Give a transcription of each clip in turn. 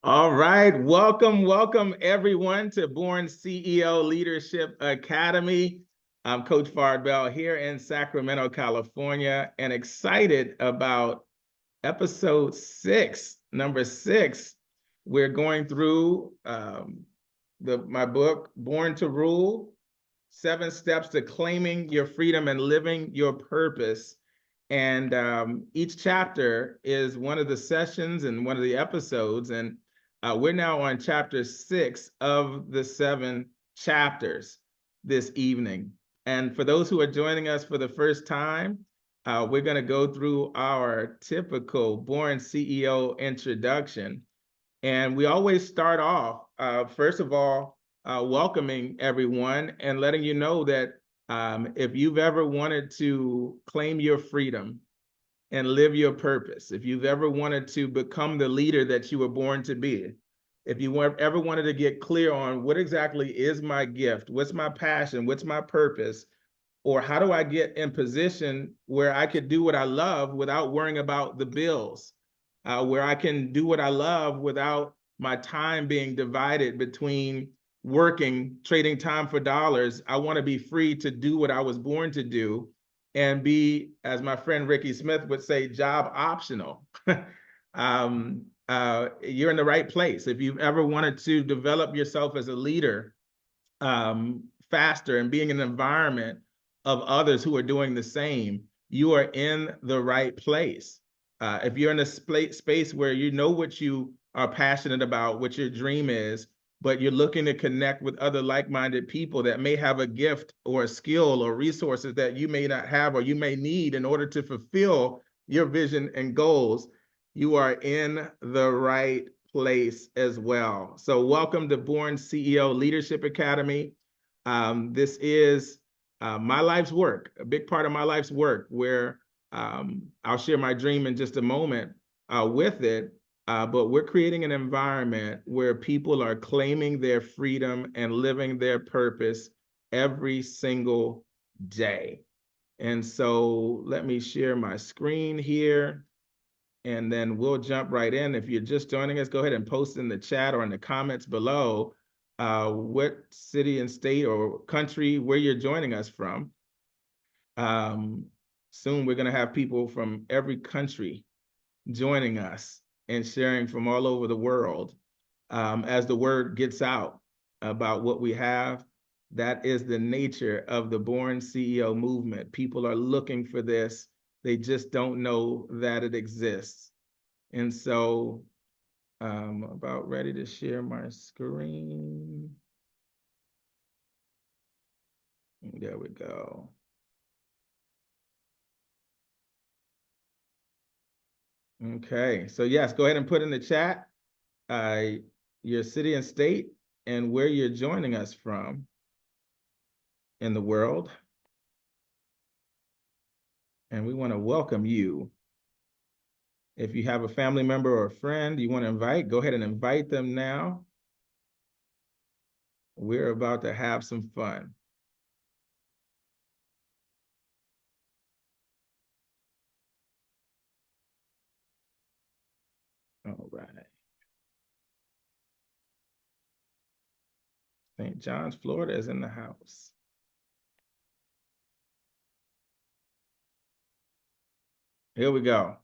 All right, welcome everyone to Born CEO Leadership Academy. I'm Coach Fardbell here in Sacramento, California, and excited about episode 6, number 6. We're going through my book, Born to Rule, 7 Steps to Claiming Your Freedom and Living Your Purpose. And each chapter is one of the sessions and one of the episodes. And we're now on chapter 6 of the 7 chapters this evening. And for those who are joining us for the first time, we're going to go through our typical Born CEO introduction. And we always start off, first of all, welcoming everyone and letting you know that if you've ever wanted to claim your freedom and live your purpose, if you've ever wanted to become the leader that you were born to be, if you ever wanted to get clear on what exactly is my gift, what's my passion, what's my purpose, or how do I get in position where I could do what I love without worrying about the bills, where I can do what I love without my time being divided between working, trading time for dollars. I want to be free to do what I was born to do and be, as my friend Ricky Smith would say, job optional. You're in the right place. If you've ever wanted to develop yourself as a leader faster and being in an environment of others who are doing the same, you are in the right place. If you're in a space where you know what you are passionate about, what your dream is, but you're looking to connect with other like-minded people that may have a gift or a skill or resources that you may not have or you may need in order to fulfill your vision and goals, you are in the right place as well. So welcome to Born CEO Leadership Academy. This is my life's work, a big part of my life's work, where I'll share my dream in just a moment with it. But we're creating an environment where people are claiming their freedom and living their purpose every single day. And so let me share my screen here, and then we'll jump right in. If you're just joining us, go ahead and post in the chat or in the comments below what city and state or country where you're joining us from. Soon we're going to have people from every country joining us and sharing from all over the world. As the word gets out about what we have, that is the nature of the Born CEO movement. People are looking for this. They just don't know that it exists. And so I'm about ready to share my screen. There we go. Okay, so yes, go ahead and put in the chat your city and state and where you're joining us from in the world. And we want to welcome you. If you have a family member or a friend you want to invite, go ahead and invite them now. We're about to have some fun. All right. St. John's, Florida is in the house. Here we go.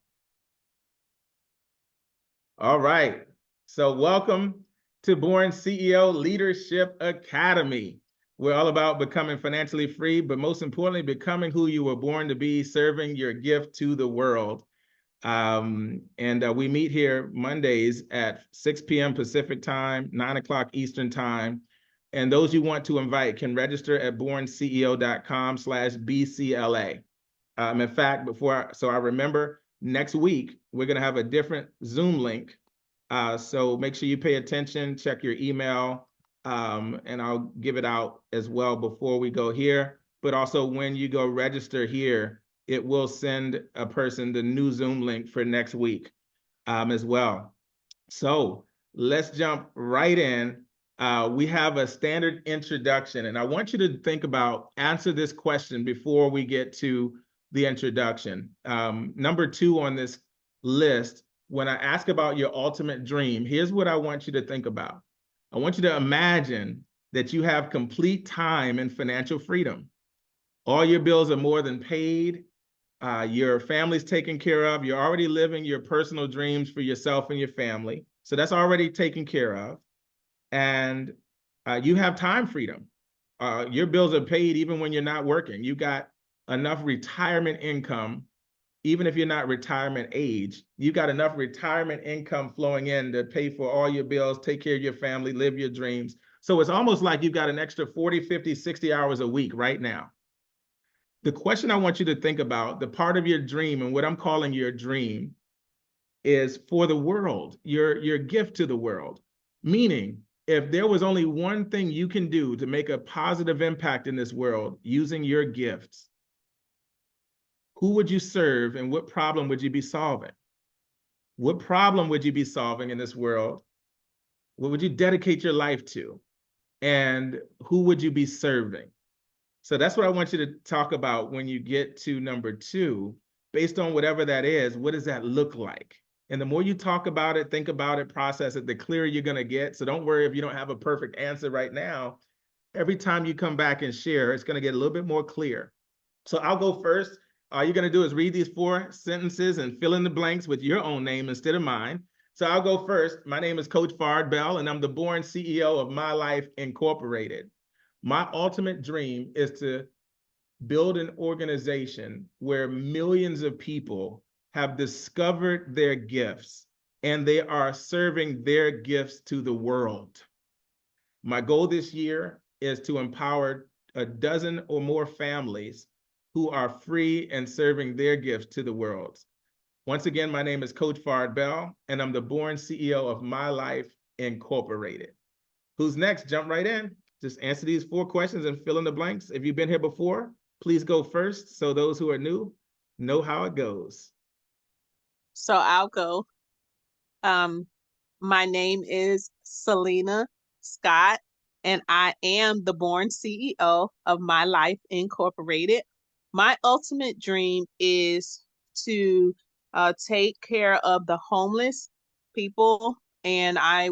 All right. So welcome to Born CEO Leadership Academy. We're all about becoming financially free, but most importantly, becoming who you were born to be, serving your gift to the world. We meet here Mondays at 6 p.m. Pacific time, 9 o'clock Eastern time. And those you want to invite can register at BornCEO.com/BCLA. In fact, I remember next week, we're going to have a different Zoom link. So make sure you pay attention, check your email, and I'll give it out as well before we go here. But also when you go register here, it will send a person the new Zoom link for next week as well. So let's jump right in. We have a standard introduction, and I want you to answer this question before we get to the introduction. Number 2 on this list, when I ask about your ultimate dream, here's what I want you to think about. I want you to imagine that you have complete time and financial freedom. All your bills are more than paid. Your family's taken care of. You're already living your personal dreams for yourself and your family. So that's already taken care of. And you have time freedom. Your bills are paid even when you're not working. You got enough retirement income, even if you're not retirement age, you got enough retirement income flowing in to pay for all your bills, take care of your family, live your dreams. So it's almost like you've got an extra 40, 50, 60 hours a week right now. The question I want you to think about, the part of your dream and what I'm calling your dream, is for the world, your gift to the world. Meaning, if there was only one thing you can do to make a positive impact in this world using your gifts, who would you serve and what problem would you be solving? What problem would you be solving in this world? What would you dedicate your life to? And who would you be serving? So that's what I want you to talk about when you get to number 2. Based on whatever that is, what does that look like? And the more you talk about it, think about it, process it, the clearer you're going to get. So don't worry if you don't have a perfect answer right now. Every time you come back and share, it's going to get a little bit more clear. So I'll go first. All you're going to do is read these 4 sentences and fill in the blanks with your own name instead of mine. So I'll go first. My name is Coach Fard Bell, and I'm the born CEO of My Life Incorporated. My ultimate dream is to build an organization where millions of people have discovered their gifts and they are serving their gifts to the world. My goal this year is to empower a dozen or more families who are free and serving their gifts to the world. Once again, my name is Coach Fard Bell, and I'm the born CEO of My Life Incorporated. Who's next? Jump right in. Just answer these 4 questions and fill in the blanks. If you've been here before, please go first so those who are new know how it goes. So I'll go. My name is Selena Scott, and I am the born CEO of My Life Incorporated. My ultimate dream is to take care of the homeless people, and I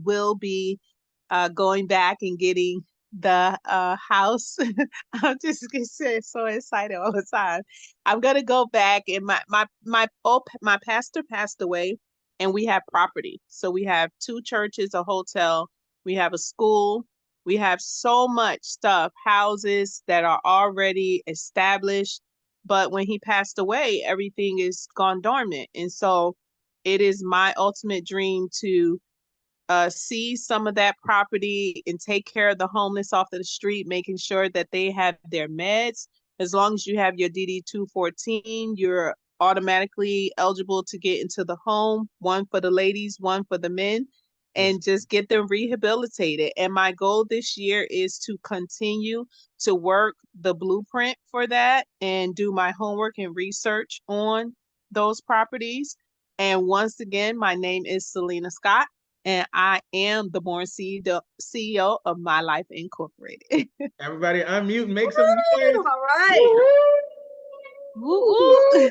will be going back and getting the house. I'm just so excited all the time. I'm gonna go back, and my pastor passed away, and we have property. So we have 2 churches, a hotel, we have a school, we have so much stuff, houses that are already established. But when he passed away, everything is gone dormant. And so it is my ultimate dream to seize some of that property and take care of the homeless off of the street, making sure that they have their meds. As long as you have your DD 214, you're automatically eligible to get into the home, one for the ladies, one for the men, and just get them rehabilitated. And my goal this year is to continue to work the blueprint for that and do my homework and research on those properties. And once again, my name is Selena Scott, and I am the born CEO of My Life Incorporated. Everybody unmute and make some noise. All right. Woo, woo.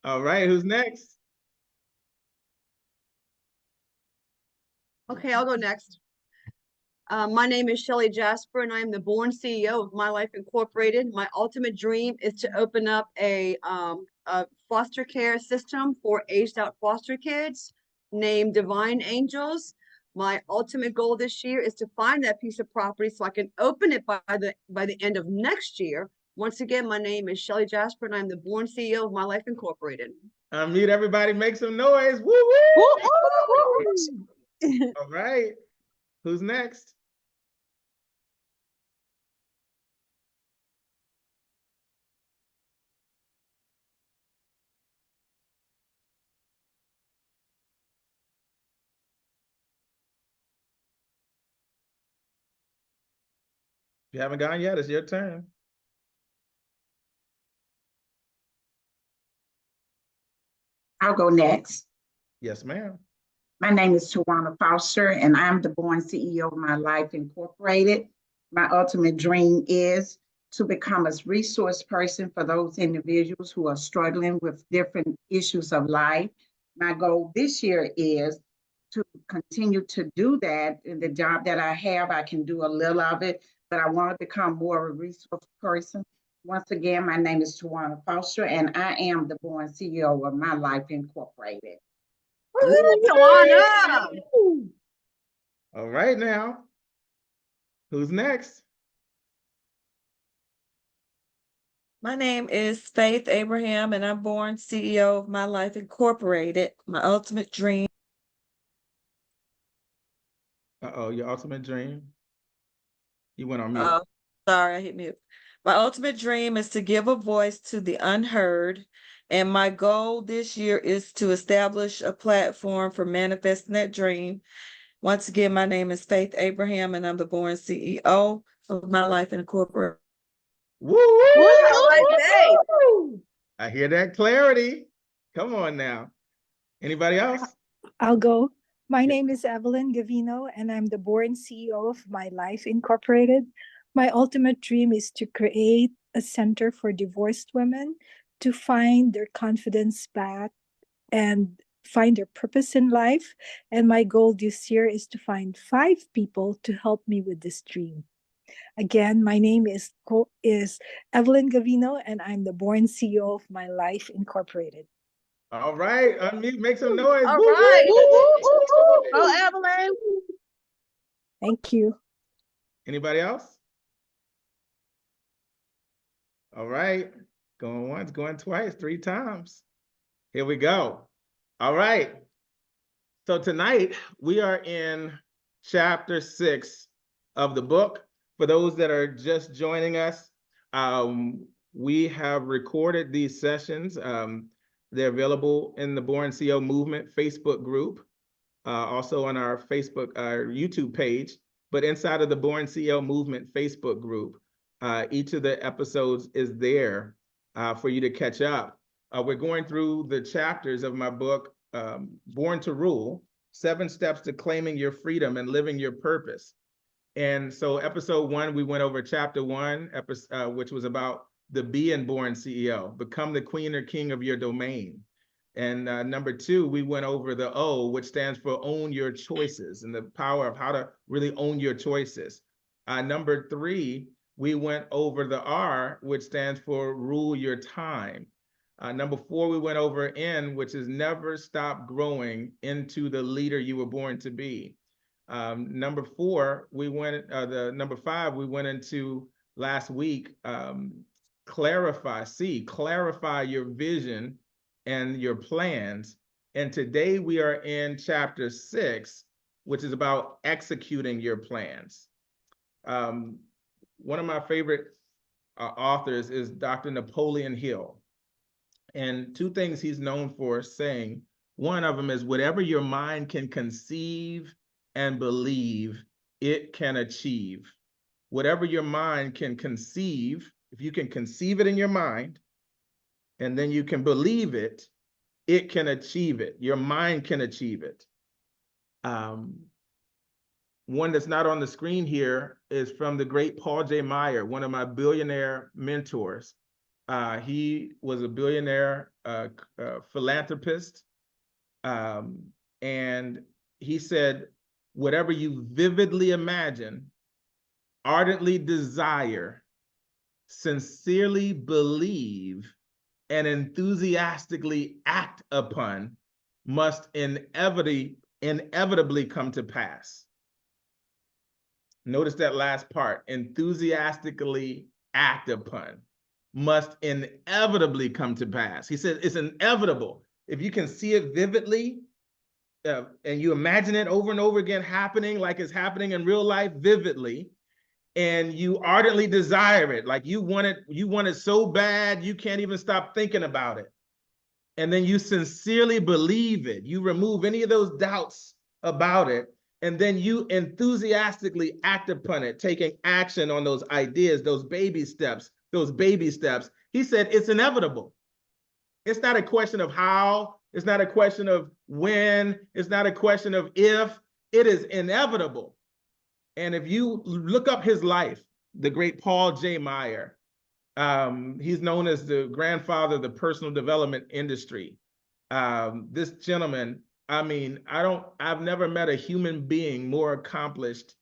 All right, who's next? Okay, I'll go next. My name is Shelly Jasper, and I am the born CEO of My Life Incorporated. My ultimate dream is to open up a foster care system for aged out foster kids named Divine Angels. My ultimate goal this year is to find that piece of property so I can open it by the end of next year. Once again, my name is Shelly Jasper, and I'm the born CEO of My Life Incorporated. Unmute everybody, make some noise. Woo, woo. Woo, woo, woo. All right, who's next? If you haven't gone yet, it's your turn. I'll go next. Yes, ma'am. My name is Tawana Foster, and I'm the born CEO of My Life Incorporated. My ultimate dream is to become a resource person for those individuals who are struggling with different issues of life. My goal this year is to continue to do that. In the job that I have, I can do a little of it, but I want to become more of a resource person. Once again, my name is Tawana Foster, and I am the Born CEO of My Life Incorporated. Tawana. All right now. Who's next? My name is Faith Abraham, and I'm Born CEO of My Life Incorporated. My ultimate dream. Uh-oh, your ultimate dream. You went on mute. Oh, sorry, I hit mute. My ultimate dream is to give a voice to the unheard, and my goal this year is to establish a platform for manifesting that dream. Once again, my name is Faith Abraham, and I'm the Born CEO of My Life Incorporated. Woo, woo, All right, Faith. woo. I hear that clarity. Come on now. Anybody else? I'll go. My Yeah. name is Evelyn Gavino, and I'm the Born CEO of My Life Incorporated. My ultimate dream is to create a center for divorced women to find their confidence back and find their purpose in life. And my goal this year is to find 5 people to help me with this dream. Again, my name is Evelyn Gavino, and I'm the Born CEO of My Life Incorporated. All right, unmute, make some noise. All Woo, woo, right. woo, woo, woo, woo. Oh, Evelyn. Thank you. Anybody else? All right, going once, going twice, 3 times. Here we go. All right. So tonight we are in chapter 6 of the book. For those that are just joining us, we have recorded these sessions. They're available in the Born CEO Movement Facebook group, also on our YouTube page, but inside of the Born CEO Movement Facebook group, each of the episodes is there for you to catch up. We're going through the chapters of my book, Born to Rule, 7 Steps to Claiming Your Freedom and Living Your Purpose. And so episode 1, we went over chapter 1, which was about the being born CEO, become the queen or king of your domain. And number 2, we went over the O, which stands for own your choices and the power of how to really own your choices. Number 3, we went over the R, which stands for rule your time. Number 4, we went over N, which is never stop growing into the leader you were born to be. Number 5, we went into last week, clarify your vision and your plans. And today we are in chapter 6, which is about executing your plans. One of my favorite authors is Dr. Napoleon Hill. And 2 things he's known for saying. One of them is whatever your mind can conceive and believe, it can achieve. Whatever your mind can conceive, if you can conceive it in your mind, and then you can believe it, it can achieve it. Your mind can achieve it. One that's not on the screen here is from the great Paul J. Meyer, one of my billionaire mentors. He was a billionaire philanthropist. And he said, whatever you vividly imagine, ardently desire, sincerely believe, and enthusiastically act upon must inevitably come to pass. Notice that last part, enthusiastically act upon must inevitably come to pass. He said it's inevitable. If you can see it vividly and you imagine it over and over again happening like it's happening in real life vividly, and you ardently desire it, like you want it so bad you can't even stop thinking about it, and then you sincerely believe it, you remove any of those doubts about it, and then you enthusiastically act upon it, taking action on those ideas, those baby steps. He said it's inevitable. It's not a question of how, it's not a question of when, it's not a question of if, it is inevitable. And if you look up his life, the great Paul J. Meyer, he's known as the grandfather of the personal development industry. This gentleman, I mean, I've never met a human being more accomplished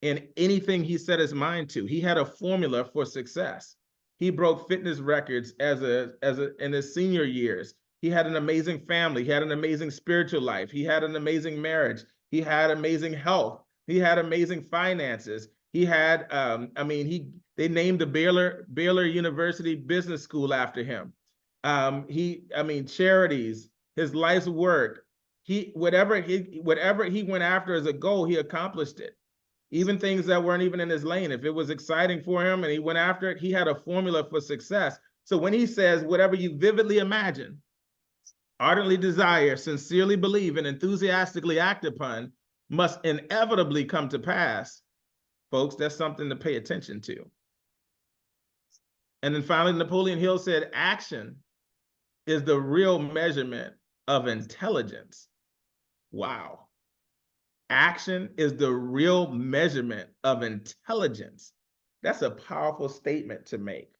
in anything he set his mind to. He had a formula for success. He broke fitness records in his senior years. He had an amazing family. He had an amazing spiritual life. He had an amazing marriage. He had amazing health. He had amazing finances. He had, they named the Baylor University Business School after him. Charities, his life's work. Whatever he went after as a goal, he accomplished it. Even things that weren't even in his lane. If it was exciting for him and he went after it, he had a formula for success. So when he says, whatever you vividly imagine, ardently desire, sincerely believe, and enthusiastically act upon must inevitably come to pass, folks, that's something to pay attention to. And then finally, Napoleon Hill said, action is the real measurement of intelligence. Wow. Action is the real measurement of intelligence. That's a powerful statement to make.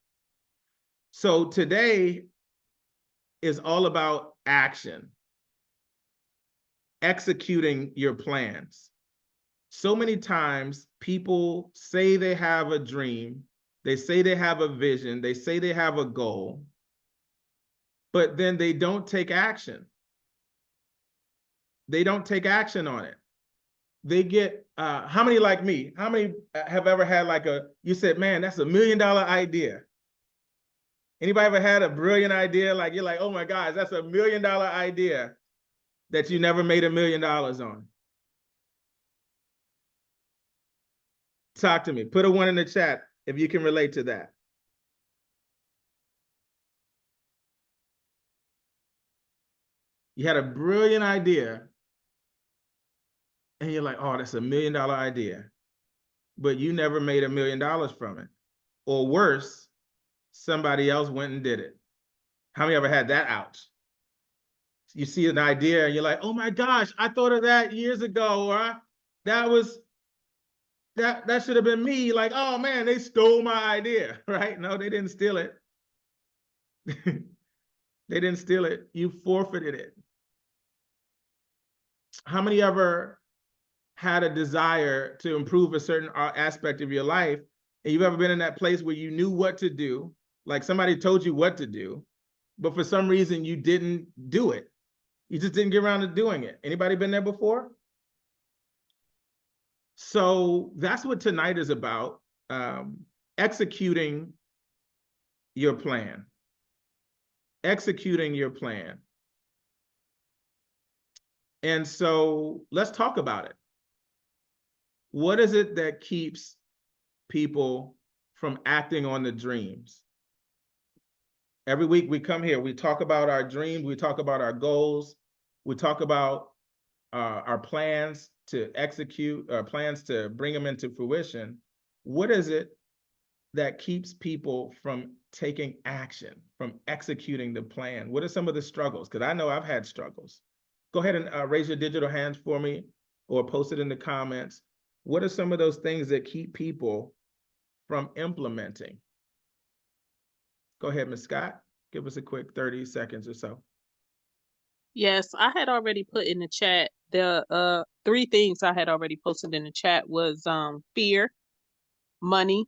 So today is all about action, executing your plans. So many times people say they have a dream, they say they have a vision, they say they have a goal, but then they don't take action. They don't take action on it. They get, how many like me, how many have ever had like you said, man, that's $1 million idea. Anybody ever had a brilliant idea? Like you're like, oh my gosh, that's $1 million idea that you never made $1 million on. Talk to me, put a 1 in the chat if you can relate to that. You had a brilliant idea and you're like, oh, that's $1 million idea, but you never made $1 million from it. Or worse, somebody else went and did it. How many ever had that ouch? You see an idea and you're like, oh my gosh, I thought of that years ago, or that should have been me. Like, oh man, they stole my idea, right? No, they didn't steal it. They didn't steal it. You forfeited it. How many ever had a desire to improve a certain aspect of your life, and you've ever been in that place where you knew what to do, like somebody told you what to do, but for some reason you didn't do it? You just didn't get around to doing it. Anybody been there before? So that's what tonight is about, executing your plan. Executing your plan. And so let's talk about it. What is it that keeps people from acting on the dreams? Every week we come here, we talk about our dreams, we talk about our goals, we talk about our plans to execute, our plans to bring them into fruition. What is it that keeps people from taking action, from executing the plan? What are some of the struggles? Because I know I've had struggles. Go ahead and raise your digital hands for me or post it in the comments. What are some of those things that keep people from implementing? Go ahead, Ms. Scott. Give us a quick 30 seconds or so. Yes, I had already put in the chat. The 3 things I had already posted in the chat was fear, money,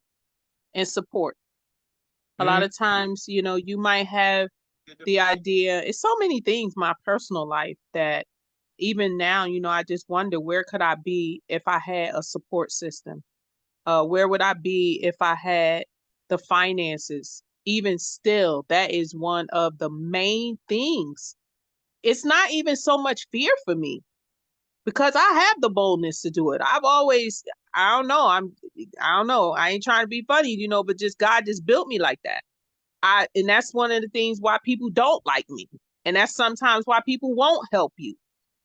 and support. A lot of times, you might have the idea. It's so many things, my personal life, that even now, I just wonder, where could I be if I had a support system? Where would I be if I had the finances? Even still, that is one of the main things. It's not even so much fear for me, because I have the boldness to do it. I've always, I don't know. I ain't trying to be funny, but just God just built me like that. And that's one of the things why people don't like me. And that's sometimes why people won't help you.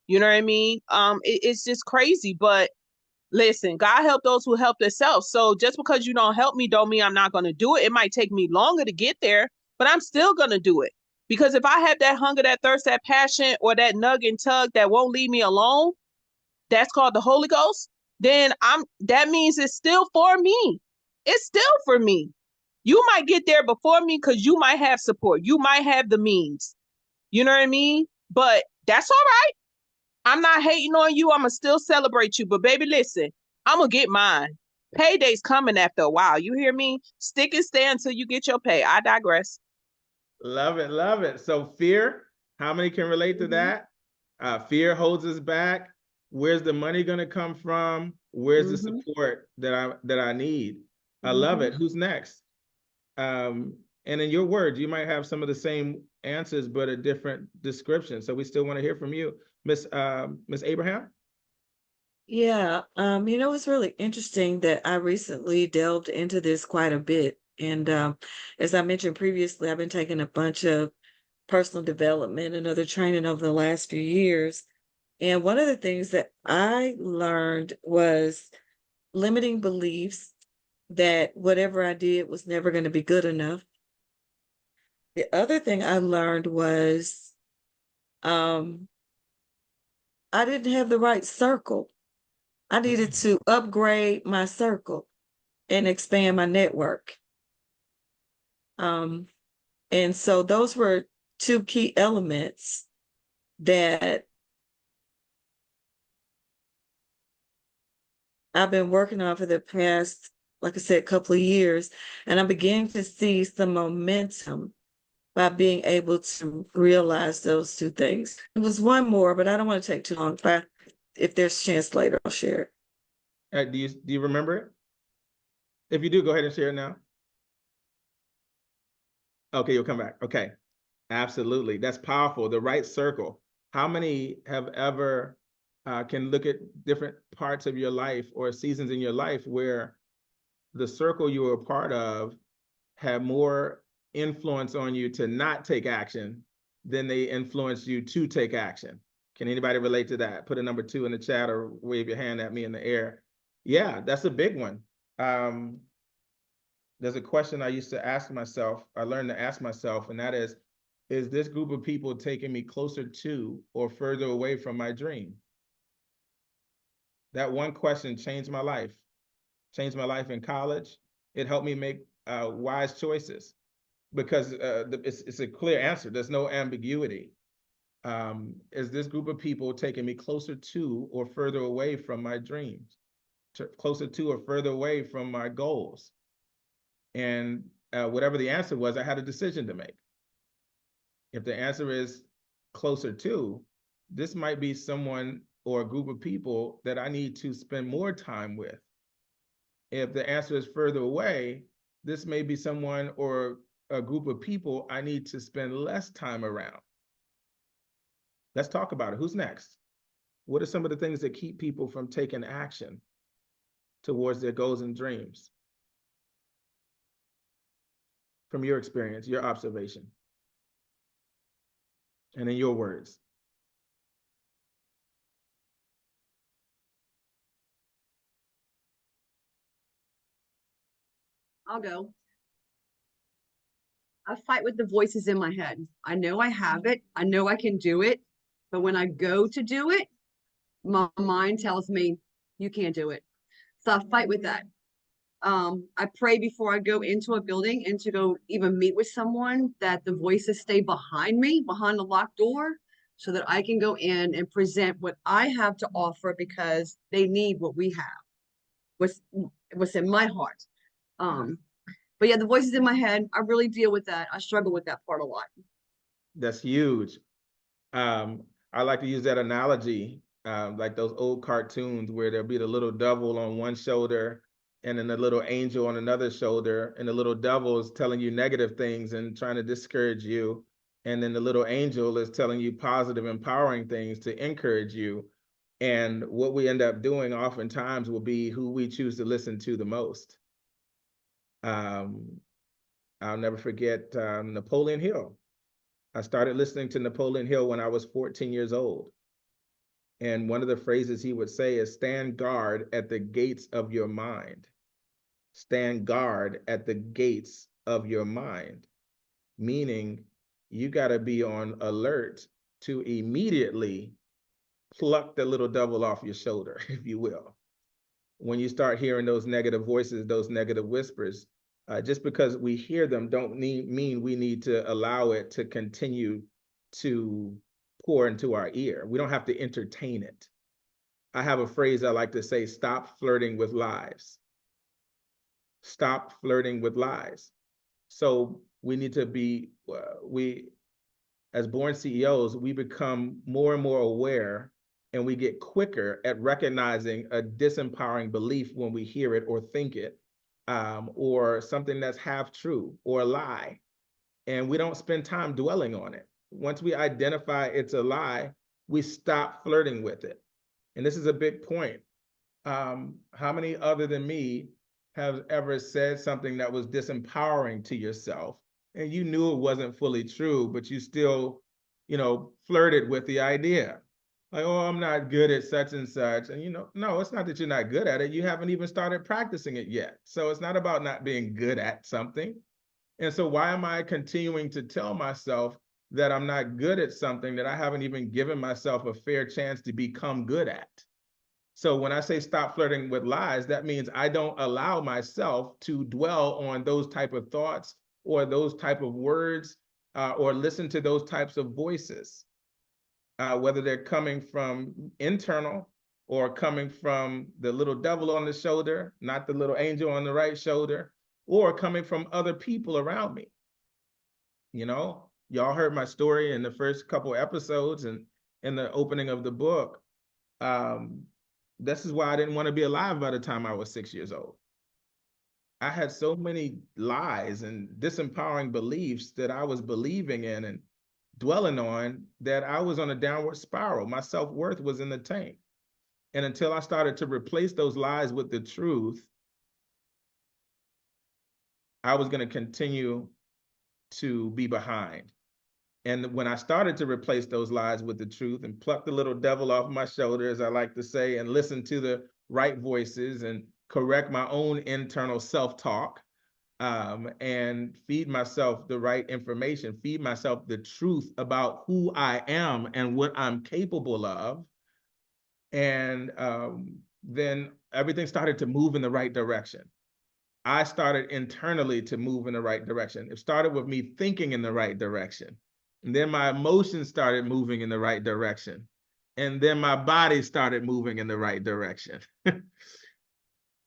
You know what I mean? It's just crazy. But listen, God help those who help themselves. So just because you don't help me don't mean I'm not going to do it. It might take me longer to get there, but I'm still going to do it. Because if I have that hunger, that thirst, that passion, or that nug and tug that won't leave me alone, that's called the Holy Ghost, then that means it's still for me. It's still for me. You might get there before me because you might have support. You might have the means. You know what I mean? But that's all right. I'm not hating on you. I'm going to still celebrate you. But baby, listen, I'm going to get mine. Payday's coming after a while. You hear me? Stick and stay until you get your pay. I digress. Love it, love it. So fear, how many can relate to that? Fear holds us back. Where's the money going to come from? Where's the support that I need? I love it. Who's next? And in your words, you might have some of the same answers, but a different description. So we still want to hear from you, Miss Abraham. Yeah, it's really interesting that I recently delved into this quite a bit. And as I mentioned previously, I've been taking a bunch of personal development and other training over the last few years. And one of the things that I learned was limiting beliefs that whatever I did was never going to be good enough. The other thing I learned was I didn't have the right circle. I needed to upgrade my circle and expand my network. And so those were two key elements that I've been working on for the past, like I said, couple of years. And I'm beginning to see some momentum by being able to realize those two things. It was one more, but I don't want to take too long. If there's a chance later, I'll share it. Do you remember it? If you do, go ahead and share it now. Okay, you'll come back. Okay, absolutely. That's powerful. The right circle. How many have ever can look at different parts of your life or seasons in your life where the circle you were a part of had more influence on you to not take action than they influenced you to take action? Can anybody relate to that? Put a number 2 in the chat or wave your hand at me in the air. Yeah, that's a big one. There's a question I used to ask myself, I learned to ask myself, and that is this group of people taking me closer to or further away from my dream? That one question changed my life. Changed my life in college. It helped me make wise choices because it's a clear answer. There's no ambiguity. Is this group of people taking me closer to or further away from my dreams? Closer to or further away from my goals? And whatever the answer was, I had a decision to make. If the answer is closer to, this might be someone or a group of people that I need to spend more time with. If the answer is further away, this may be someone or a group of people I need to spend less time around. Let's talk about it. Who's next? What are some of the things that keep people from taking action towards their goals and dreams? From your experience, your observation, and in your words. I'll go. I fight with the voices in my head. I know I have it. I know I can do it. But when I go to do it, my mind tells me you can't do it. So I fight with that. I pray before I go into a building and to go even meet with someone that the voices stay behind me, behind the locked door, so that I can go in and present what I have to offer because they need what we have, what's in my heart. But yeah, the voices in my head, I really deal with that. I struggle with that part a lot. That's huge. I like to use that analogy, like those old cartoons where there'll be the little devil on one shoulder and then the little angel on another shoulder, and the little devil is telling you negative things and trying to discourage you, and then the little angel is telling you positive, empowering things to encourage you. And what we end up doing oftentimes will be who we choose to listen to the most. I'll never forget Napoleon Hill. I started listening to Napoleon Hill when I was 14 years old. And one of the phrases he would say is, stand guard at the gates of your mind. Stand guard at the gates of your mind. Meaning you got to be on alert to immediately pluck the little devil off your shoulder, if you will. When you start hearing those negative voices, those negative whispers, just because we hear them don't mean we need to allow it to continue to pour into our ear. We don't have to entertain it. I have a phrase I like to say, stop flirting with lies. Stop flirting with lies. So we need to be, as born CEOs, we become more and more aware, and we get quicker at recognizing a disempowering belief when we hear it or think it, or something that's half true or a lie. And we don't spend time dwelling on it. Once we identify it's a lie, we stop flirting with it. And this is a big point. How many other than me have ever said something that was disempowering to yourself and you knew it wasn't fully true, but you still, flirted with the idea? Like, oh, I'm not good at such and such. And, no, it's not that you're not good at it. You haven't even started practicing it yet. So it's not about not being good at something. And so why am I continuing to tell myself that I'm not good at something that I haven't even given myself a fair chance to become good at? So when I say stop flirting with lies, that means I don't allow myself to dwell on those type of thoughts or those type of words, or listen to those types of voices, whether they're coming from internal or coming from the little devil on the shoulder, not the little angel on the right shoulder, or coming from other people around me. Y'all heard my story in the first couple episodes and in the opening of the book. This is why I didn't want to be alive by the time I was 6 years old. I had so many lies and disempowering beliefs that I was believing in and dwelling on that I was on a downward spiral. My self-worth was in the tank. And until I started to replace those lies with the truth, I was going to continue to be behind. And when I started to replace those lies with the truth and pluck the little devil off my shoulder, as I like to say, and listen to the right voices and correct my own internal self-talk, and feed myself the right information, feed myself the truth about who I am and what I'm capable of. And then everything started to move in the right direction. I started internally to move in the right direction. It started with me thinking in the right direction. And then my emotions started moving in the right direction. And then my body started moving in the right direction.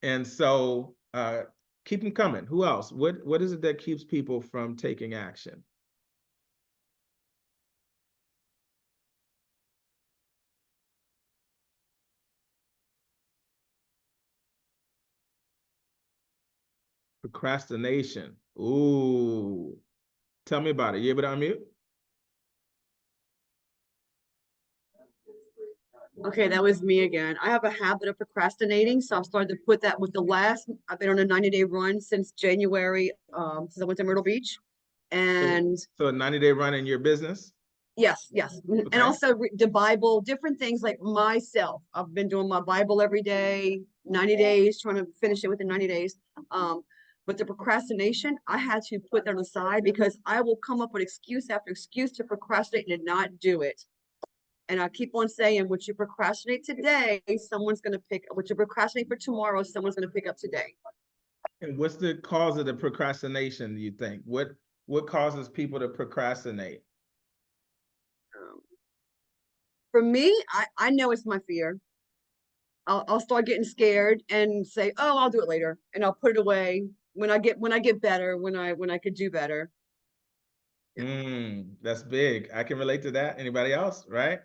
And so keep them coming. Who else? What is it that keeps people from taking action? Procrastination. Ooh. Tell me about it. You able to unmute? Okay, that was me again. I have a habit of procrastinating, so I've started to put that with I've been on a 90-day run since January, since I went to Myrtle Beach. And so a 90-day run in your business? yes. Okay. And also the Bible, different things like myself. I've been doing my Bible every day, 90 days, trying to finish it within 90 days. But the procrastination, I had to put that aside because I will come up with excuse after excuse to procrastinate and not do it. And I keep on saying, what you procrastinate today, someone's going to pick up. What you procrastinate for tomorrow, someone's going to pick up today. And what's the cause of the procrastination, do you think? What causes people to procrastinate? For me, I know it's my fear. I'll start getting scared and say, oh, I'll do it later. And I'll put it away when I get better, when I could do better. That's big. I can relate to that. Anybody else, right?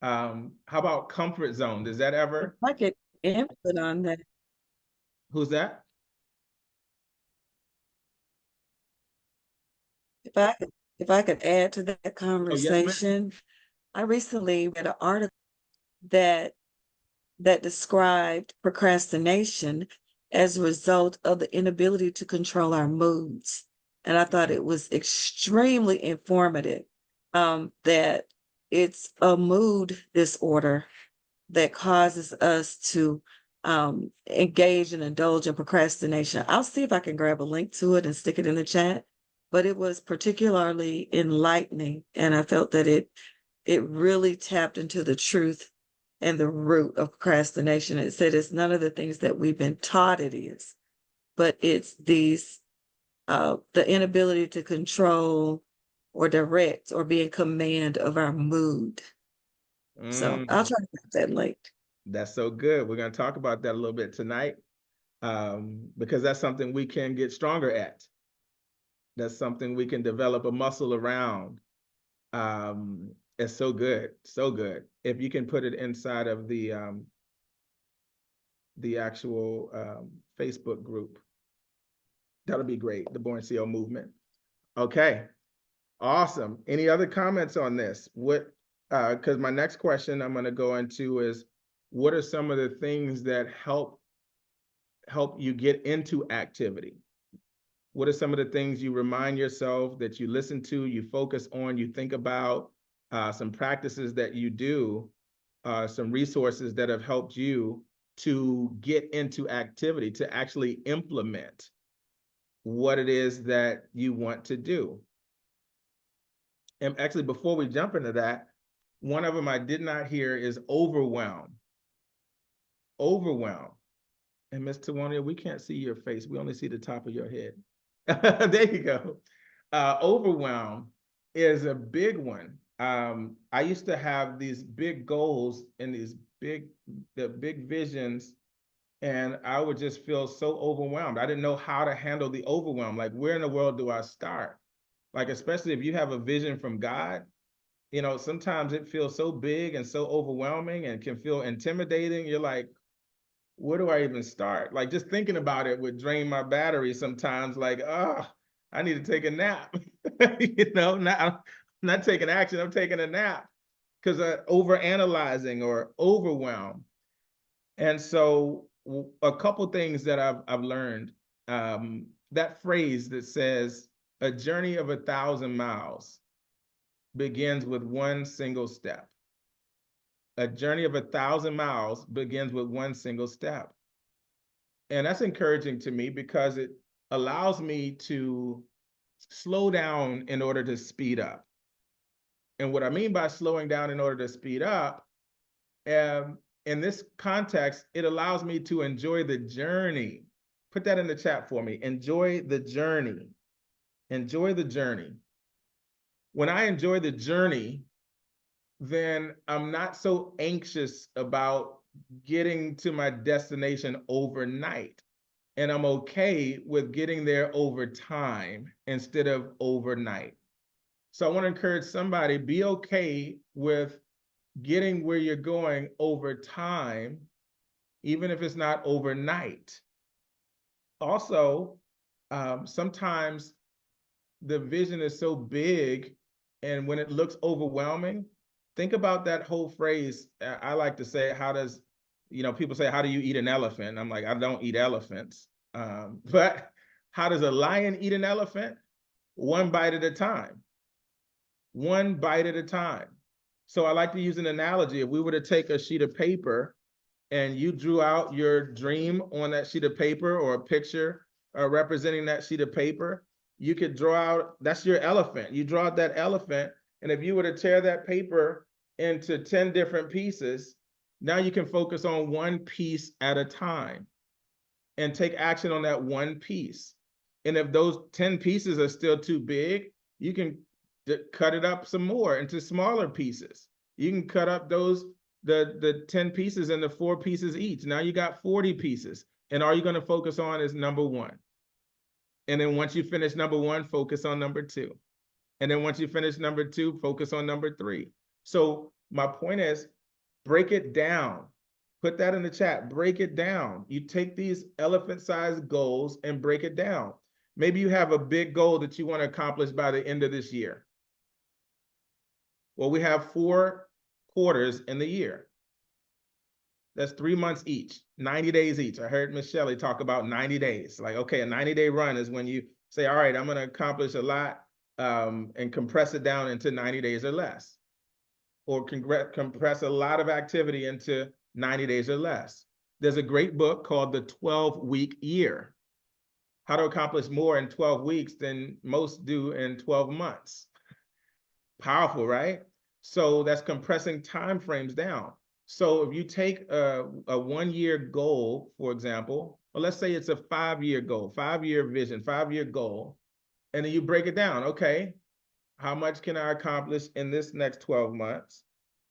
How about comfort zone? Does that ever? I could input on that. Who's that? If I could add to that conversation, I recently read an article that described procrastination as a result of the inability to control our moods. And I thought it was extremely informative, that it's a mood disorder that causes us to engage and indulge in procrastination. I'll see if I can grab a link to it and stick it in the chat, but it was particularly enlightening. And I felt that it really tapped into the truth and the root of procrastination. It said it's none of the things that we've been taught it is, but it's the inability to control or direct or be in command of our mood. So I'll try to get that link. That's so good. We're going to talk about that a little bit tonight, because that's something we can get stronger at. That's something we can develop a muscle around. It's so good, so good. If you can put it inside of the actual Facebook group, that'll be great. The Born CEO movement. Okay, awesome. Any other comments on this? What? Because my next question I'm going to go into is, what are some of the things that help you get into activity? What are some of the things you remind yourself, that you listen to, you focus on, you think about, some practices that you do, some resources that have helped you to get into activity, to actually implement what it is that you want to do? And actually, before we jump into that, one of them I did not hear is overwhelm. Overwhelm. And Ms. Tawania, we can't see your face. We only see the top of your head. There you go. Overwhelm is a big one. I used to have these big goals and these big visions, and I would just feel so overwhelmed. I didn't know how to handle the overwhelm. Like, where in the world do I start? Like, especially if you have a vision from God, you know, sometimes it feels so big and so overwhelming and can feel intimidating. You're like, where do I even start? Like, just thinking about it would drain my battery sometimes. Like, oh, I need to take a nap. You know, I'm not taking action, I'm taking a nap because of overanalyzing or overwhelm. And so a couple things that I've learned, that phrase that says a journey of 1,000 miles begins with one single step. A journey of 1,000 miles begins with one single step. And that's encouraging to me because it allows me to slow down in order to speed up. And what I mean by slowing down in order to speed up, in this context, it allows me to enjoy the journey. Put that in the chat for me. Enjoy the journey. Enjoy the journey. When I enjoy the journey, then I'm not so anxious about getting to my destination overnight. And I'm okay with getting there over time instead of overnight. So I want to encourage somebody, be okay with getting where you're going over time, even if it's not overnight. Also, sometimes the vision is so big, and when it looks overwhelming, think about that whole phrase. I like to say, how does, you know, people say, how do you eat an elephant? I'm like, I don't eat elephants. But how does a lion eat an elephant? One bite at a time. One bite at a time. So I like to use an analogy. If we were to take a sheet of paper and you drew out your dream on that sheet of paper, or a picture representing that sheet of paper, you could draw out, that's your elephant. You draw out that elephant, and if you were to tear that paper into 10 different pieces, now you can focus on one piece at a time and take action on that one piece. And if those 10 pieces are still too big, you can cut it up some more into smaller pieces. You can cut up the 10 pieces into 4 pieces each. Now you got 40 pieces. And all you're going to focus on is number 1. And then once you finish number 1, focus on number 2. And then once you finish number 2, focus on number 3. So my point is, break it down. Put that in the chat. Break it down. You take these elephant-sized goals and break it down. Maybe you have a big goal that you want to accomplish by the end of this year. Well, we have 4 quarters in the year. That's 3 months each, 90 days each. I heard Miss Shelley talk about 90 days. Like, okay, a 90-day run is when you say, all right, I'm going to accomplish a lot, and compress it down into 90 days or less. Or compress a lot of activity into 90 days or less. There's a great book called The 12-Week Year. How to accomplish more in 12 weeks than most do in 12 months. Powerful, right? So that's compressing time frames down. So if you take a 1-year goal, for example, or let's say it's a 5-year goal, 5-year vision, 5-year goal, and then you break it down. Okay, how much can I accomplish in this next 12 months?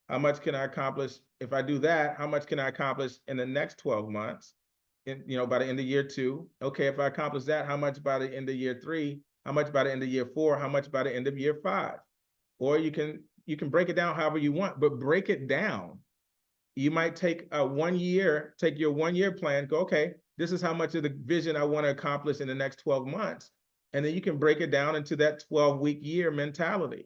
How much can I accomplish if I do that? How much can I accomplish in the next 12 months? By the end of year 2. Okay, if I accomplish that, how much by the end of year 3? How much by the end of year 4? How much by the end of year 5? Or you can break it down however you want, but break it down. You might take your 1-year plan, go, okay, this is how much of the vision I want to accomplish in the next 12 months. And then you can break it down into that 12-week year mentality.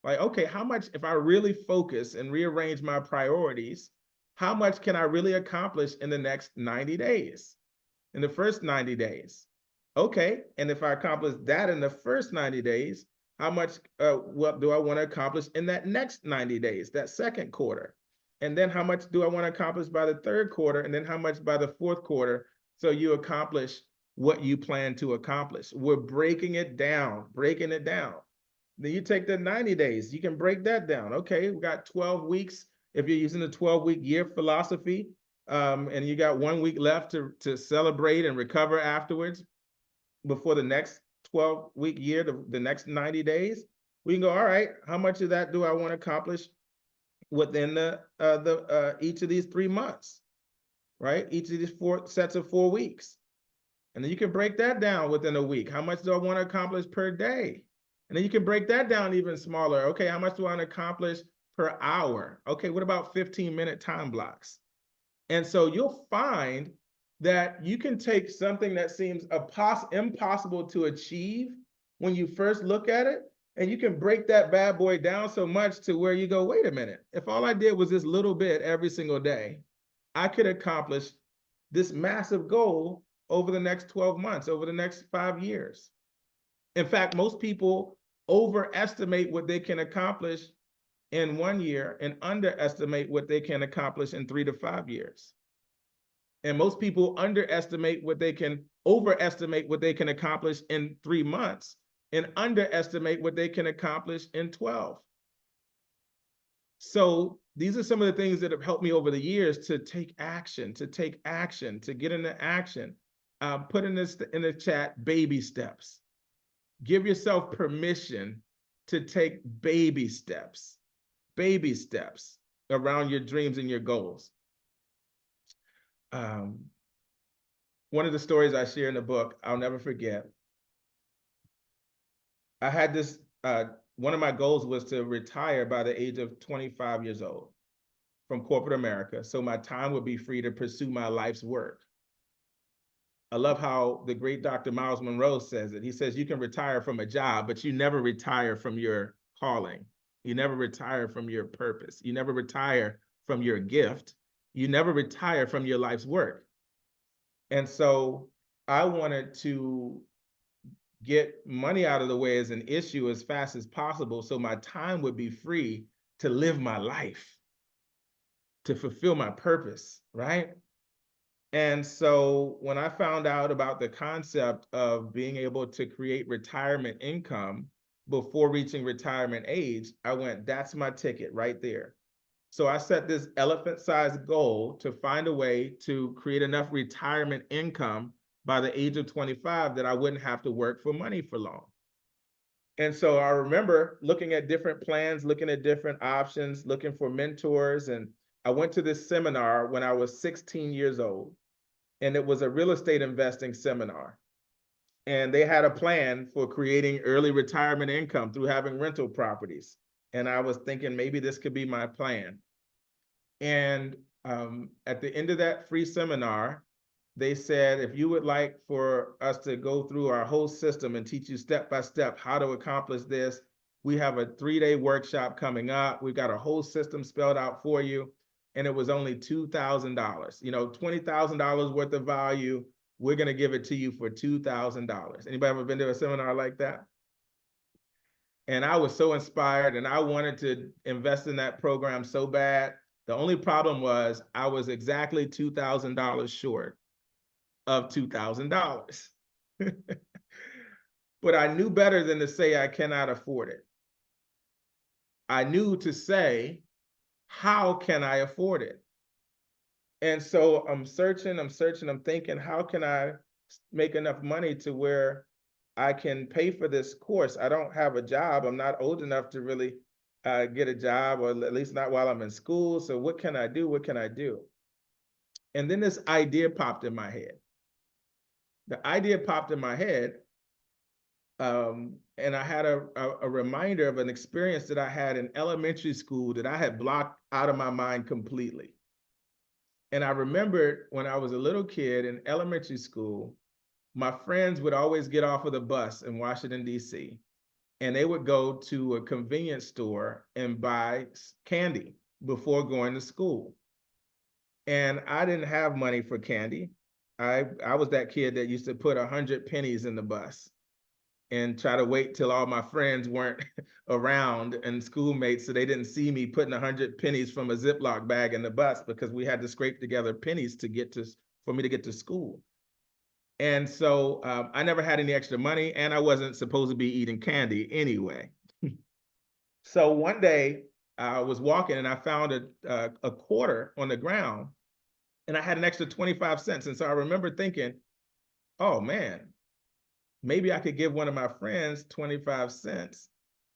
Like, okay, how much, if I really focus and rearrange my priorities, how much can I really accomplish in the next 90 days, in the first 90 days? Okay, and if I accomplish that in the first 90 days, how much, what do I want to accomplish in that next 90 days, that second quarter? And then how much do I want to accomplish by the third quarter? And then how much by the fourth quarter? So you accomplish what you plan to accomplish. We're breaking it down. Then you take the 90 days, you can break that down. Okay, we got 12 weeks. If you're using the 12-week year philosophy, and you got 1 week left to celebrate and recover afterwards before the next 12-week year, the next 90 days, we can go, all right, how much of that do I want to accomplish within each of these 3 months, right? Each of these 4 sets of 4 weeks. And then you can break that down within a week. How much do I want to accomplish per day? And then you can break that down even smaller. Okay, how much do I want to accomplish per hour? Okay, what about 15-minute time blocks? And so you'll find that you can take something that seems impossible to achieve when you first look at it, and you can break that bad boy down so much to where you go, wait a minute, if all I did was this little bit every single day, I could accomplish this massive goal over the next 12 months, over the next 5 years. In fact, most people overestimate what they can accomplish in 1 year and underestimate what they can accomplish in 3 to 5 years. And most people overestimate what they can accomplish in 3 months and underestimate what they can accomplish in 12. So these are some of the things that have helped me over the years to take action, to get into action. Put in the chat, baby steps. Give yourself permission to take baby steps around your dreams and your goals. One of the stories I share in the book, I'll never forget. I had this, one of my goals was to retire by the age of 25 years old from corporate America, so my time would be free to pursue my life's work. I love how the great Dr. Miles Monroe says it. He says, you can retire from a job, but you never retire from your calling. You never retire from your purpose. You never retire from your gift. You never retire from your life's work. And so I wanted to get money out of the way as an issue as fast as possible so my time would be free to live my life, to fulfill my purpose, right? And so when I found out about the concept of being able to create retirement income before reaching retirement age, I went, that's my ticket right there. So I set this elephant-sized goal to find a way to create enough retirement income by the age of 25 that I wouldn't have to work for money for long. And so I remember looking at different plans, looking at different options, looking for mentors. And I went to this seminar when I was 16 years old, and it was a real estate investing seminar. And they had a plan for creating early retirement income through having rental properties. And I was thinking maybe this could be my plan. And at the end of that free seminar, they said, if you would like for us to go through our whole system and teach you step by step how to accomplish this, we have a 3-day workshop coming up. We've got a whole system spelled out for you. And it was only $2,000, $20,000 worth of value. We're going to give it to you for $2,000. Anybody ever been to a seminar like that? And I was so inspired, and I wanted to invest in that program so bad. The only problem was I was exactly $2,000 short of $2,000. But I knew better than to say I cannot afford it. I knew to say, how can I afford it? And so I'm searching, I'm thinking, how can I make enough money to where I can pay for this course. I don't have a job. I'm not old enough to really get a job, or at least not while I'm in school. So what can I do? What can I do? And then this idea popped in my head. The idea popped in my head, and I had a reminder of an experience that I had in elementary school that I had blocked out of my mind completely. And I remembered when I was a little kid in elementary school, my friends would always get off of the bus in Washington, D.C., and they would go to a convenience store and buy candy before going to school. And I didn't have money for candy. I was that kid that used to put 100 pennies in the bus and try to wait till all my friends weren't around and schoolmates, so they didn't see me putting 100 pennies from a Ziploc bag in the bus, because we had to scrape together pennies for me to get to school. And so I never had any extra money, and I wasn't supposed to be eating candy anyway. So one day I was walking and I found a quarter on the ground, and I had an extra 25 cents. And so I remember thinking, oh man, maybe I could give one of my friends 25 cents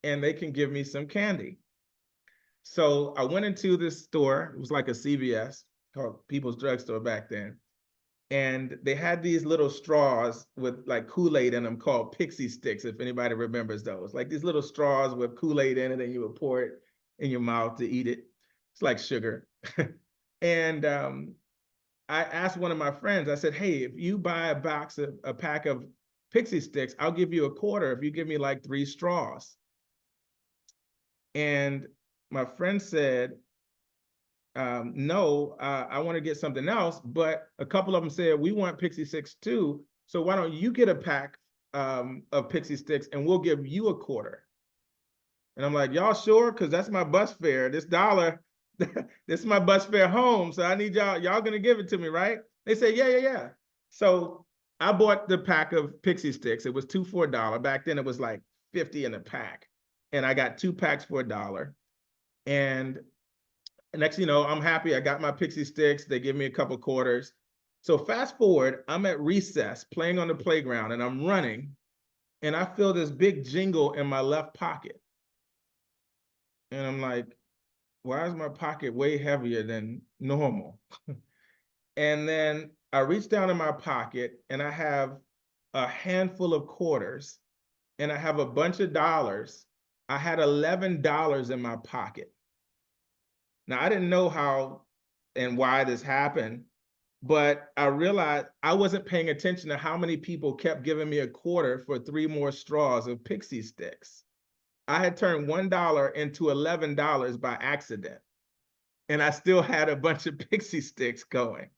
and they can give me some candy. So I went into this store. It was like a CVS, called People's Drugstore back then. And they had these little straws with like Kool-Aid in them called Pixie Sticks, if anybody remembers those. Like these little straws with Kool-Aid in it, and you would pour it in your mouth to eat it. It's like sugar. And I asked one of my friends, I said, hey, if you buy a pack of Pixie Sticks, I'll give you a quarter if you give me like 3 straws. And my friend said, no, I want to get something else. But a couple of them said, we want Pixie Sticks too. So why don't you get a pack of Pixie Sticks and we'll give you a quarter. And I'm like, y'all sure? Because that's my bus fare. This $1, this is my bus fare home. So I need y'all going to give it to me, right? They say, yeah. So I bought the pack of Pixie Sticks. It was 2 for $1. Back then it was like 50 in a pack. And I got 2 packs for $1. And next, I'm happy. I got my Pixie Sticks. They give me a couple quarters. So fast forward, I'm at recess playing on the playground and I'm running, and I feel this big jingle in my left pocket. And I'm like, why is my pocket way heavier than normal? And then I reach down in my pocket and I have a handful of quarters and I have a bunch of dollars. I had $11 in my pocket. Now, I didn't know how and why this happened, but I realized I wasn't paying attention to how many people kept giving me a quarter for 3 more straws of Pixie Sticks. I had turned $1 into $11 by accident, and I still had a bunch of Pixie Sticks going.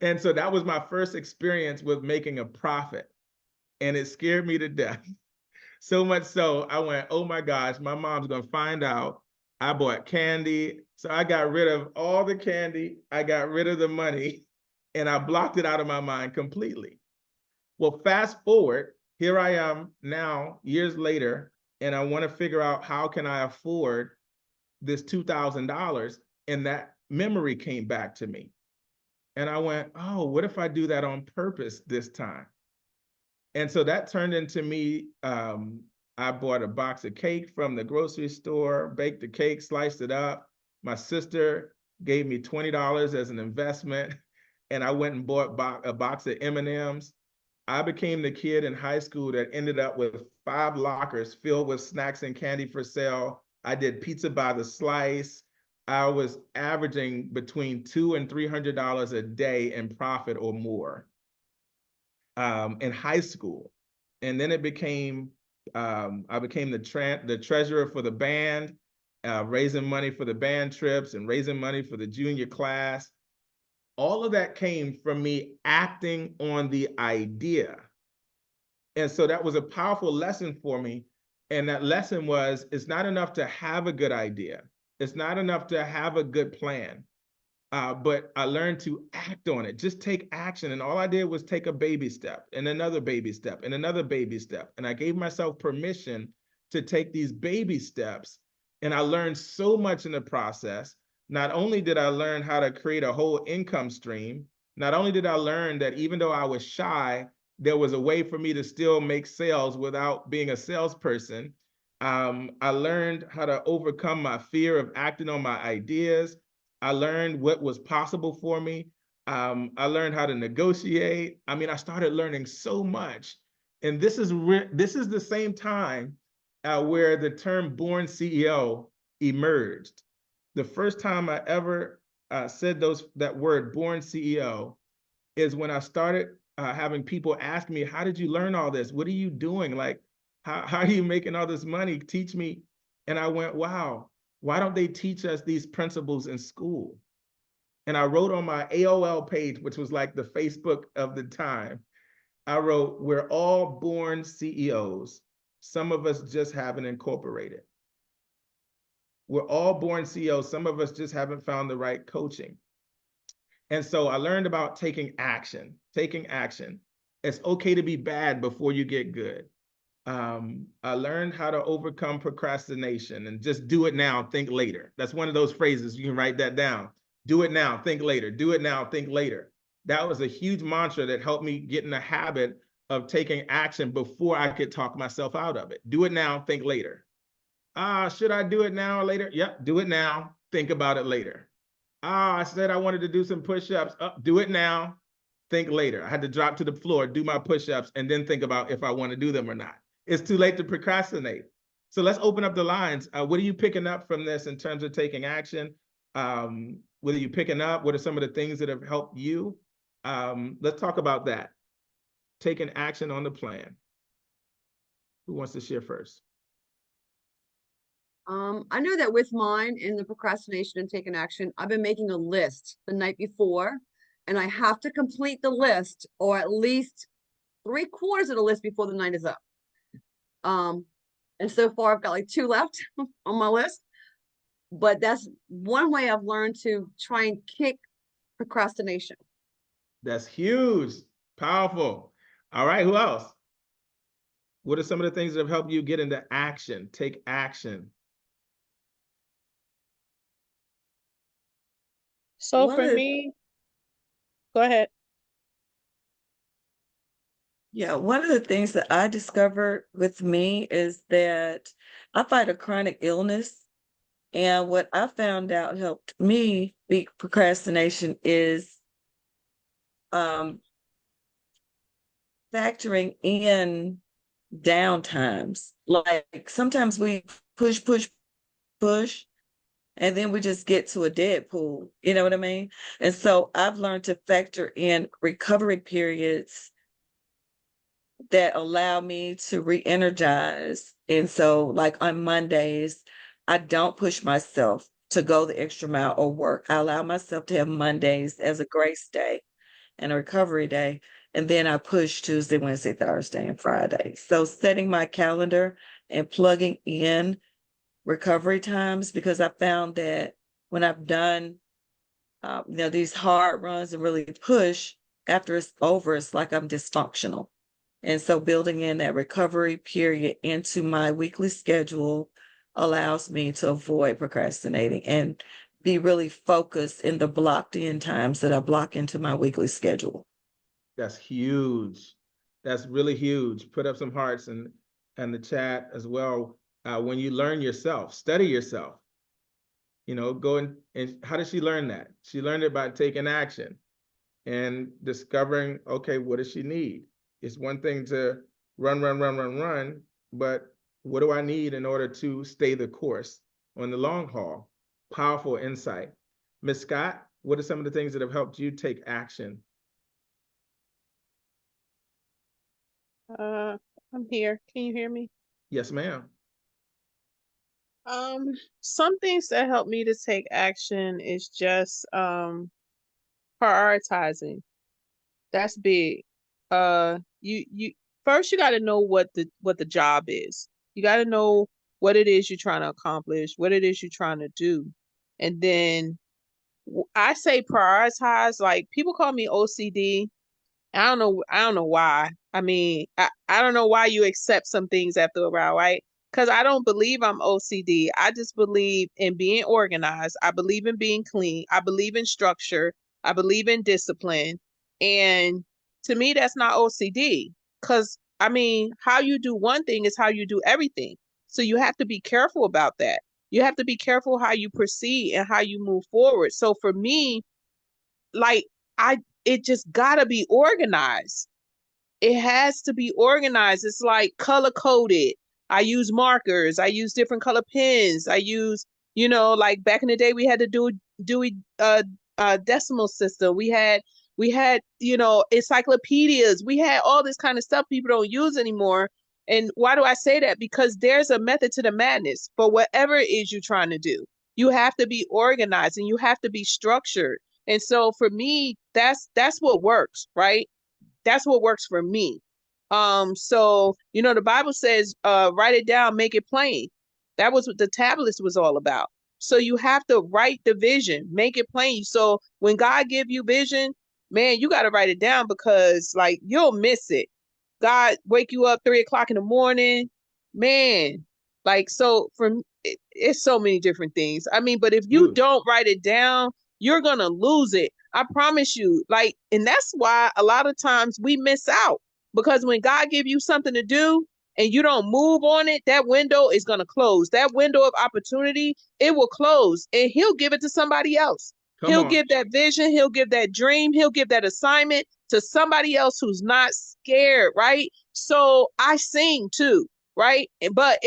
And so that was my first experience with making a profit, and it scared me to death. So much so, I went, oh my gosh, my mom's gonna find out I bought candy. So I got rid of all the candy, I got rid of the money, and I blocked it out of my mind completely. Well, fast forward, here I am now, years later, and I want to figure out how can I afford this $2,000, and that memory came back to me. And I went, oh, what if I do that on purpose this time? And so that turned into me, I bought a box of cake from the grocery store, baked the cake, sliced it up. My sister gave me $20 as an investment, and I went and bought a box of M&Ms. I became the kid in high school that ended up with 5 lockers filled with snacks and candy for sale. I did pizza by the slice. I was averaging between $200 and $300 a day in profit or more in high school. And then it became, I became the treasurer for the band, raising money for the band trips and raising money for the junior class. All of that came from me acting on the idea. And so that was a powerful lesson for me. And that lesson was, it's not enough to have a good idea. It's not enough to have a good plan. But I learned to act on it, just take action. And all I did was take a baby step and another baby step and another baby step. And I gave myself permission to take these baby steps. And I learned so much in the process. Not only did I learn how to create a whole income stream, not only did I learn that even though I was shy, there was a way for me to still make sales without being a salesperson. I learned how to overcome my fear of acting on my ideas. I learned what was possible for me. I learned how to negotiate. I mean, I started learning so much. And this is the same time where the term born CEO emerged. The first time I ever said that word born CEO is when I started having people ask me, how did you learn all this? What are you doing? Like, how are you making all this money? Teach me. And I went, wow, why don't they teach us these principles in school? And I wrote on my AOL page, which was like the Facebook of the time, I wrote, we're all born CEOs. Some of us just haven't incorporated. We're all born CEOs. Some of us just haven't found the right coaching. And so I learned about taking action. It's okay to be bad before you get good. I learned how to overcome procrastination and just do it now, think later. That's one of those phrases. You can write that down. Do it now, think later. Do it now, think later. That was a huge mantra that helped me get in the habit of taking action before I could talk myself out of it. Do it now, think later. Should I do it now or later? Yep, do it now, think about it later. I said I wanted to do some push-ups. Do it now, think later. I had to drop to the floor, do my push-ups, and then think about if I want to do them or not. It's too late to procrastinate. So let's open up the lines. What are you picking up from this in terms of taking action? What are you picking up? What are some of the things that have helped you? Let's talk about that. Taking action on the plan. Who wants to share first? I know that with mine in the procrastination and taking action, I've been making a list the night before, and I have to complete the list or at least 3/4 of the list before the night is up. And so far I've got like 2 left on my list, but that's one way I've learned to try and kick procrastination. That's huge, powerful. All right, who else? What are some of the things that have helped you get into action, take action? So for me, go ahead. Yeah, one of the things that I discovered with me is that I fight a chronic illness. And what I found out helped me beat procrastination is factoring in downtimes. Like sometimes we push, and then we just get to a dead pool. You know what I mean? And so I've learned to factor in recovery periods that allow me to re-energize. And so like on Mondays, I don't push myself to go the extra mile or work. I allow myself to have Mondays as a grace day and a recovery day. And then I push Tuesday, Wednesday, Thursday, and Friday. So setting my calendar and plugging in recovery times, because I found that when I've done these hard runs and really push, after it's over, it's like I'm dysfunctional. And so building in that recovery period into my weekly schedule allows me to avoid procrastinating and be really focused in the blocked in times that I block into my weekly schedule. That's huge. That's really huge. Put up some hearts and the chat as well. When you learn yourself, study yourself. Go and how did she learn that? She learned it by taking action and discovering, okay, what does she need? It's one thing to run, but what do I need in order to stay the course on the long haul? Powerful insight. Ms. Scott, what are some of the things that have helped you take action? I'm here. Can you hear me? Yes, ma'am. Some things that help me to take action is just prioritizing. That's big. You first you got to know what the job is. You got to know what it is you're trying to accomplish, what it is you're trying to do. And then I say prioritize. Like people call me OCD. I don't know why. I mean, I don't know why you accept some things after a while, right? Because I don't believe I'm OCD. I just believe in being organized. I believe in being clean. I believe in structure. I believe in discipline. And To me, that's not OCD. Because, I mean, how you do one thing is how you do everything. So you have to be careful about that. You have to be careful how you proceed and how you move forward. So for me, like, it just gotta be organized. It has to be organized. It's like color coded. I use markers. I use different color pens. I use, like back in the day, we had to do Dewey decimal system. We had encyclopedias. We had all this kind of stuff people don't use anymore. And why do I say that? Because there's a method to the madness for whatever it is you're trying to do. You have to be organized and you have to be structured. And so for me, that's what works, right? That's what works for me. So the Bible says, write it down, make it plain. That was what the tablets was all about. So you have to write the vision, make it plain. So when God give you vision, man, you got to write it down, because like you'll miss it. God wake you up 3 o'clock in the morning, man. Like, so it's so many different things. I mean, but if you don't write it down, you're gonna lose it. I promise you. Like, and that's why a lot of times we miss out, because when God give you something to do and you don't move on it, that window is gonna close. That window of opportunity, it will close, and He'll give it to somebody else. He'll give that vision, He'll give that dream, He'll give that assignment to somebody else who's not scared, right? So I sing too, right? But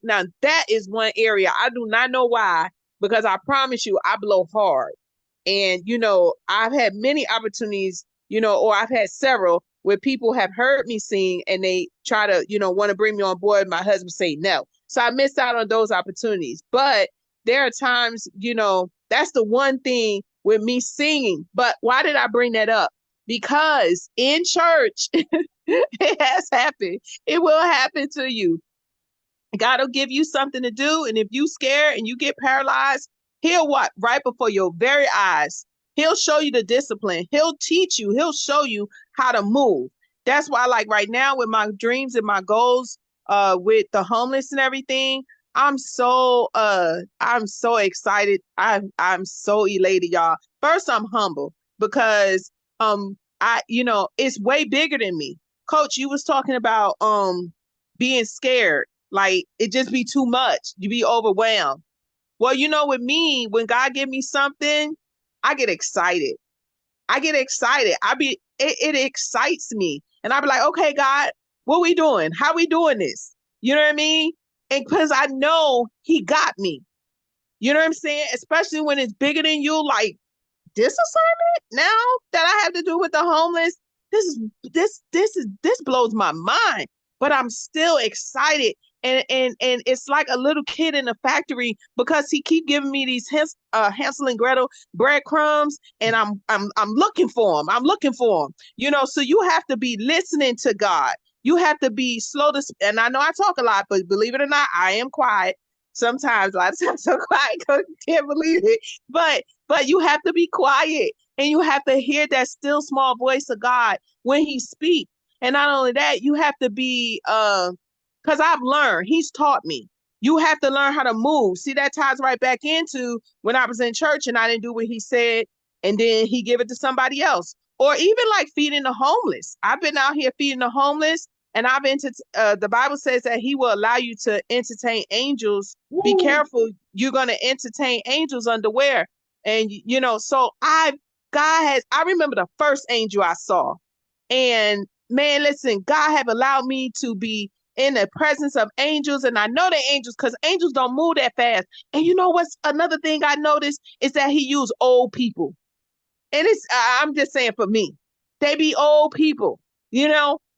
now that is one area I do not know why, because I promise you, I blow hard. And, I've had many opportunities, or I've had several where people have heard me sing and they try to, want to bring me on board. My husband say no. So I missed out on those opportunities. But there are times, that's the one thing with me singing. But why did I bring that up? Because in church, it has happened. It will happen to you. God will give you something to do. And if you scared and you get paralyzed, He'll what? Right before your very eyes. He'll show you the discipline. He'll teach you. He'll show you how to move. That's why, like right now with my dreams and my goals, with the homeless and everything, I'm so excited. I'm so elated, y'all. First, I'm humble because it's way bigger than me. Coach, you was talking about being scared. Like it just be too much. You be overwhelmed. Well, with me, when God give me something, I get excited. It excites me. And I be like, okay, God, what we doing? How we doing this? You know what I mean? And because I know He got me. You know what I'm saying? Especially when it's bigger than you, like this assignment now that I have to do with the homeless. This blows my mind, but I'm still excited. And it's like a little kid in a factory, because He keep giving me these Hansel and Gretel breadcrumbs, and I'm looking for them. I'm looking for them. So you have to be listening to God. You have to be slow to, and I know I talk a lot, but believe it or not, I am quiet. Sometimes, a lot of times I'm quiet because I can't believe it. But you have to be quiet, and you have to hear that still small voice of God when He speaks. And not only that, you have to be because I've learned, He's taught me. You have to learn how to move. See, that ties right back into when I was in church and I didn't do what He said, and then He give it to somebody else. Or even like feeding the homeless. I've been out here feeding the homeless, and I've been the Bible says that He will allow you to entertain angels. Woo. Be careful. You're going to entertain angels underwear. And, so I remember the first angel I saw. And man, listen, God have allowed me to be in the presence of angels. And I know the angels, because angels don't move that fast. And you know what's another thing I noticed is that He used old people. And I'm just saying, for me, they be old people,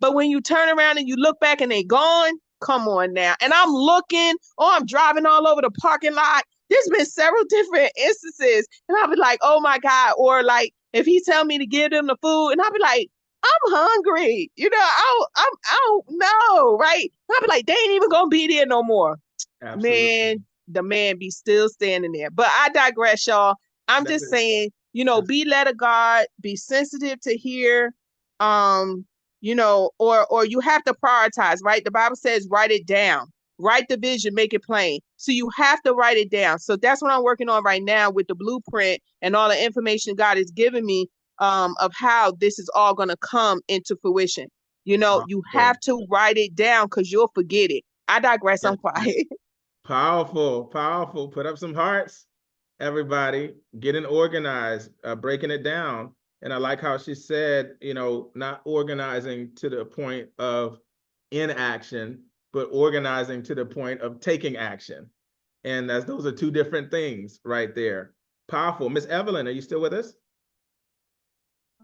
but when you turn around and you look back and they gone, come on now. And I'm looking, I'm driving all over the parking lot. There's been several different instances, and I'll be like, oh my God. Or like, if He tell me to give them the food, and I'll be like, I'm hungry. I don't know, right? I'll be like, they ain't even gonna be there no more. Absolutely. Man, the man be still standing there. But I digress, y'all. I'm just saying, be led of God, be sensitive to hear, or you have to prioritize, right? The Bible says, write it down, write the vision, make it plain. So you have to write it down. So that's what I'm working on right now with the blueprint and all the information God has given me. of how this is all going to come into fruition. You know, you Awesome. have to write it down because you'll forget it. I digress. I'm quiet. Powerful, powerful. Put up some hearts, everybody. Getting organized, breaking it down. And I like how she said, you know, not organizing to the point of inaction, but organizing to the point of taking action. And those are two different things right there. Powerful. Miss Evelyn, are you still with us?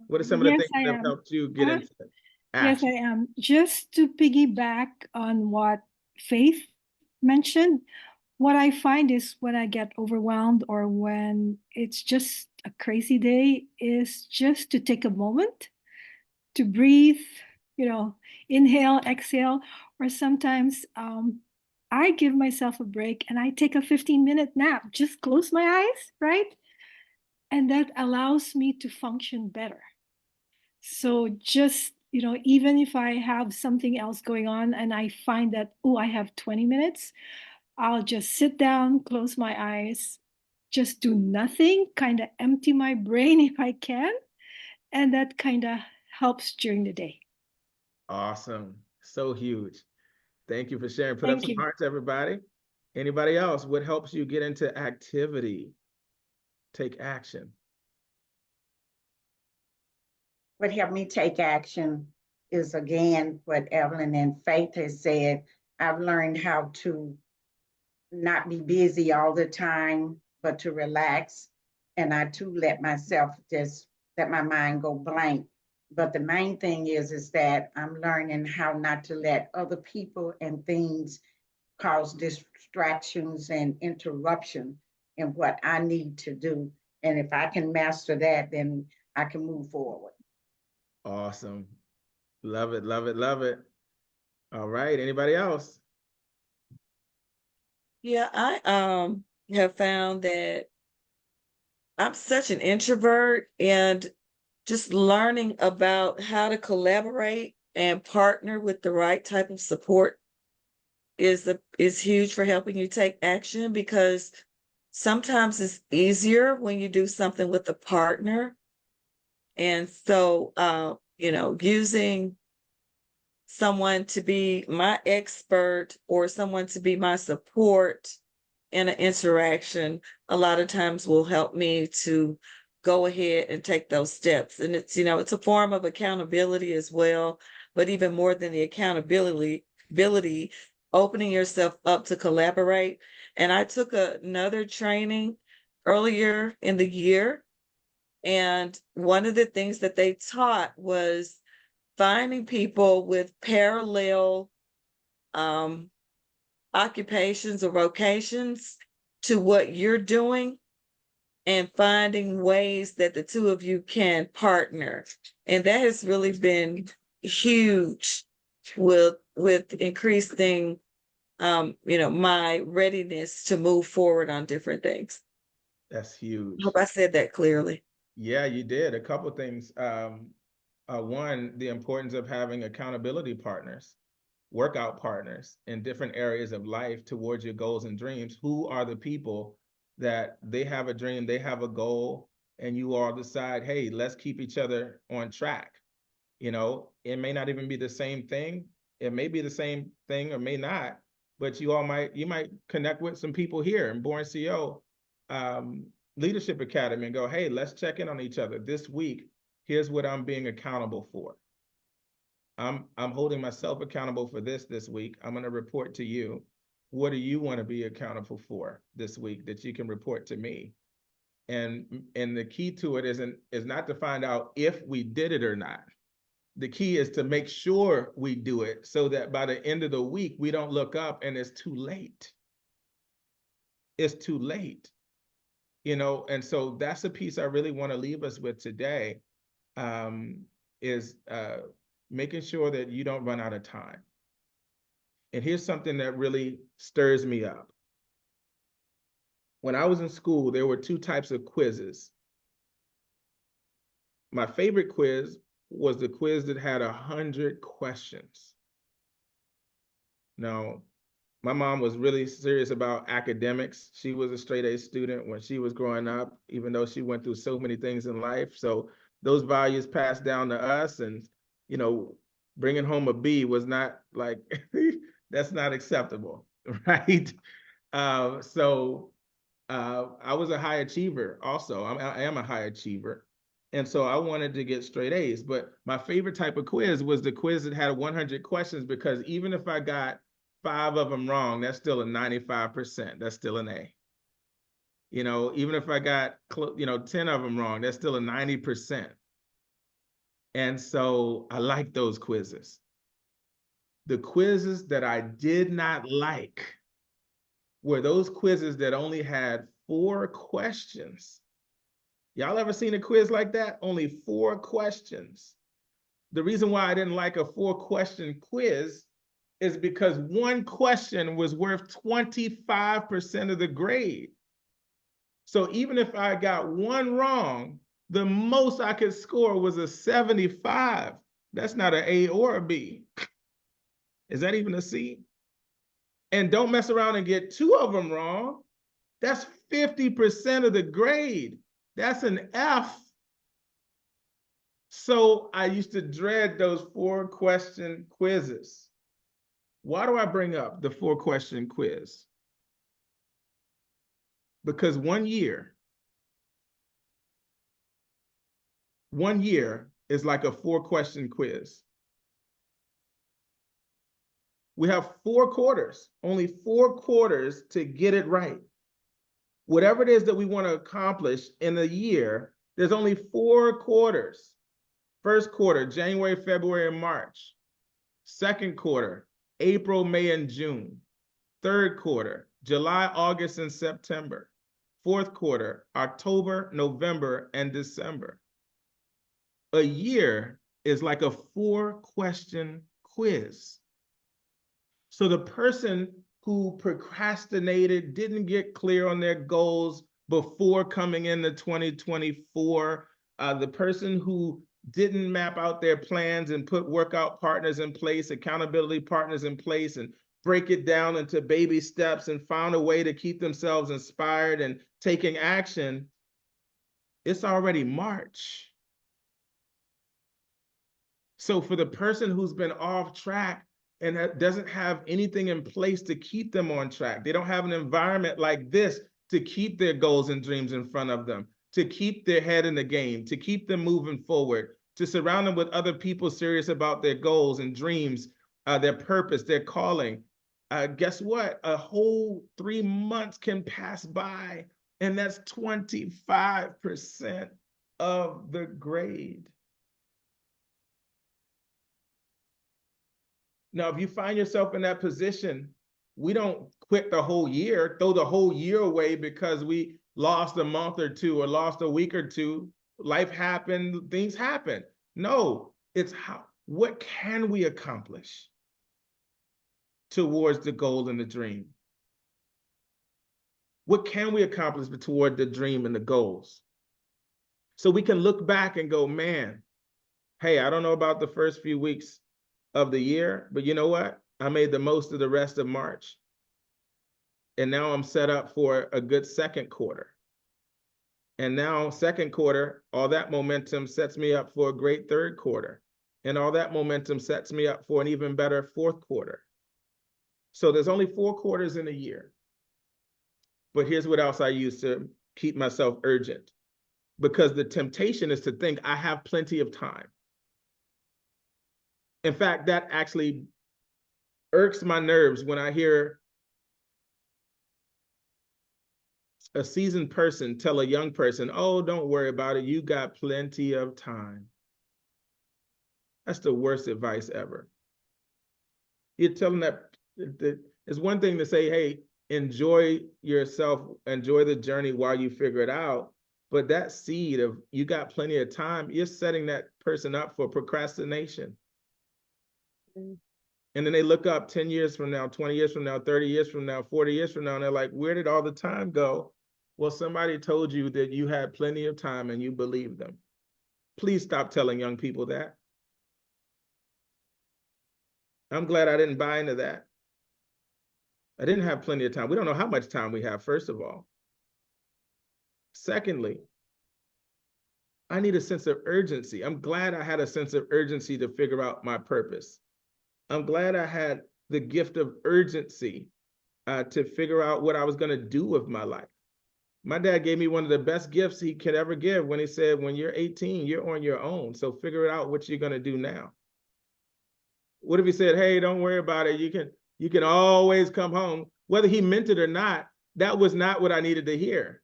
What are some of the Yes, things I that have am. helped you get into Yes, I action? am. Just to piggyback on what Faith mentioned, what I find is when I get overwhelmed or when it's just a crazy day, is just to take a moment to breathe, inhale, exhale, or sometimes I give myself a break and I take a 15-minute nap, just close my eyes, right? And that allows me to function better. So just, even if I have something else going on and I find that, oh, I have 20 minutes, I'll just sit down, close my eyes, just do nothing, kind of empty my brain if I can. And that kind of helps during the day. Awesome. So huge. Thank you for sharing. Put up Thank some you. hearts, everybody. Anybody else? What helps you get into activity? Take action. What helped me take action is, again, what Evelyn and Faith has said. I've learned how to not be busy all the time, but to relax. And I too let my mind go blank. But the main thing is that I'm learning how not to let other people and things cause distractions and interruption in what I need to do. And if I can master that, then I can move forward. Awesome. Love it, love it, love it. All right. Anybody else? Yeah, I have found that I'm such an introvert, and just learning about how to collaborate and partner with the right type of support is huge for helping you take action, because sometimes it's easier when you do something with a partner. And so using someone to be my expert or someone to be my support in an interaction a lot of times will help me to go ahead and take those steps. And it's a form of accountability as well, but even more than the accountability, opening yourself up to collaborate. And I took another training earlier in the year, and one of the things that they taught was finding people with parallel um, occupations or vocations to what you're doing, and finding ways that the two of you can partner. And that has really been huge with increasing my readiness to move forward on different things. That's I huge. hope I said that clearly. Yeah, you did. A couple things. One, the importance of having accountability partners, workout partners in different areas of life towards your goals and dreams. Who are the people that they have a dream, they have a goal, and you all decide, hey, let's keep each other on track. It may not even be the same thing. It may be the same thing or may not, but you might connect with some people here in BornCEO Leadership Academy and go, hey, let's check in on each other this week. Here's what I'm being accountable for. I'm holding myself accountable for this week. I'm going to report to you. What do you want to be accountable for this week that you can report to me? And the key to it is not to find out if we did it or not. The key is to make sure we do it so that by the end of the week, we don't look up and it's too late. It's too late, and so that's a piece I really want to leave us with today, is making sure that you don't run out of time. And here's something that really stirs me up. When I was in school, there were two types of quizzes. My favorite quiz was the quiz that had 100 questions. Now, my mom was really serious about academics. She was a straight A student when she was growing up, even though she went through so many things in life. So those values passed down to us, and bringing home a B was not like that's not acceptable, right? So I was a high achiever also. I am a high achiever. And so I wanted to get straight A's. But my favorite type of quiz was the quiz that had 100 questions, because even if I got 5 of them wrong, that's still a 95%. That's still an A. Even if I got 10 of them wrong, that's still a 90%. And so I like those quizzes. The quizzes that I did not like were those quizzes that only had 4 questions. Y'all ever seen a quiz like that? Only 4 questions. The reason why I didn't like a 4-question quiz is because one question was worth 25% of the grade. So even if I got one wrong, the most I could score was a 75. That's not an A or a B. Is that even a C? And don't mess around and get 2 of them wrong. That's 50% of the grade. That's an F. So I used to dread those 4-question quizzes. Why do I bring up the 4-question quiz? Because 1 year is like a 4-question quiz. We have 4 quarters, only 4 quarters to get it right. Whatever it is that we want to accomplish in a year, there's only 4 quarters. First quarter, January, February, and March. Second quarter, April, May, and June. Third quarter, July, August, and September. Fourth quarter, October, November, and December. A year is like a 4-question quiz. So the person who procrastinated, didn't get clear on their goals before coming into 2024, the person who didn't map out their plans and put workout partners in place, accountability partners in place, and break it down into baby steps and found a way to keep themselves inspired and taking action, it's already March. So for the person who's been off track and doesn't have anything in place to keep them on track, they don't have an environment like this to keep their goals and dreams in front of them, to keep their head in the game, to keep them moving forward, to surround them with other people serious about their goals and dreams, their purpose, their calling. Guess what? A whole 3 months can pass by, and that's 25% of the grade. Now, if you find yourself in that position, we don't quit the whole year, throw the whole year away because we lost a month or two or lost a week or two. Life happened, things happen. No, it's what can we accomplish towards the goal and the dream? What can we accomplish toward the dream and the goals? So we can look back and go, man, hey, I don't know about the first few weeks of the year, but you know what? I made the most of the rest of March. And now I'm set up for a good second quarter. And now second quarter, all that momentum sets me up for a great third quarter. And all that momentum sets me up for an even better fourth quarter. So there's only 4 quarters in a year. But here's what else I use to keep myself urgent. Because the temptation is to think I have plenty of time. In fact, that actually irks my nerves when I hear a seasoned person tell a young person, oh, don't worry about it. You got plenty of time. That's the worst advice ever. You're telling that it's one thing to say, hey, enjoy yourself, enjoy the journey while you figure it out. But that seed of you got plenty of time, you're setting that person up for procrastination. And then they look up 10 years from now, 20 years from now, 30 years from now, 40 years from now, and they're like, where did all the time go? Well, somebody told you that you had plenty of time and you believed them. Please stop telling young people that. I'm glad I didn't buy into that. I didn't have plenty of time. We don't know how much time we have, first of all. Secondly, I need a sense of urgency. I'm glad I had a sense of urgency to figure out my purpose. I'm glad I had the gift of urgency to figure out what I was going to do with my life. My dad gave me one of the best gifts he could ever give when he said, when you're 18, you're on your own. So figure out what you're going to do now. What if he said, hey, don't worry about it. You can always come home. Whether he meant it or not, that was not what I needed to hear.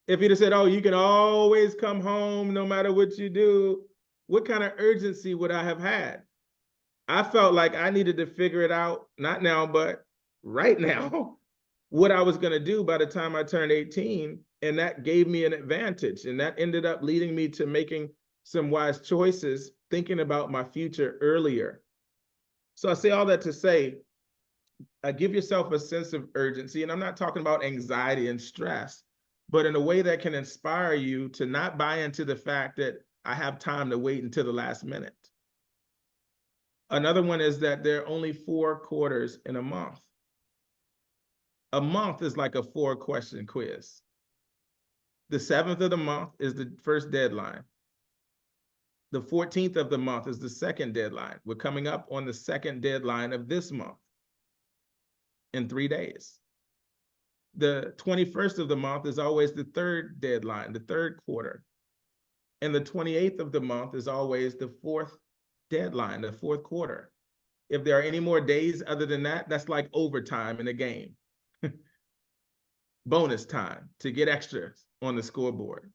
If he'd have said, oh, you can always come home no matter what you do, what kind of urgency would I have had? I felt like I needed to figure it out, not now, but right now, what I was going to do by the time I turned 18. And that gave me an advantage. And that ended up leading me to making some wise choices, thinking about my future earlier. So I say all that to say, give yourself a sense of urgency. And I'm not talking about anxiety and stress, but in a way that can inspire you to not buy into the fact that I have time to wait until the last minute. Another one is that there are only 4 quarters in a month. A month is like a 4-question quiz. The 7th of the month is the first deadline. The 14th of the month is the second deadline. We're coming up on the second deadline of this month in 3 days. The 21st of the month is always the third deadline, the third quarter. And the 28th of the month is always the fourth deadline, the fourth quarter. If there are any more days other than that, that's like overtime in a game. Bonus time to get extras on the scoreboard.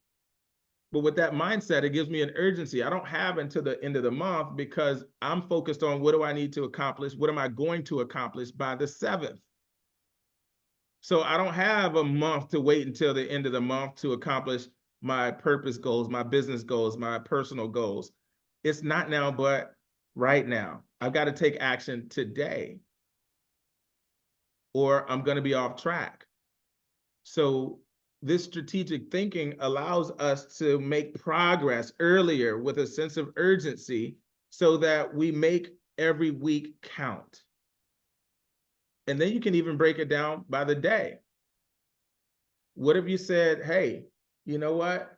But with that mindset, it gives me an urgency. I don't have until the end of the month because I'm focused on what do I need to accomplish? What am I going to accomplish by the 7th? So I don't have a month to wait until the end of the month to accomplish my purpose goals, my business goals, my personal goals. It's not now, but right now. I've got to take action today or I'm going to be off track. So this strategic thinking allows us to make progress earlier with a sense of urgency so that we make every week count. And then you can even break it down by the day. What if you said, hey, you know what?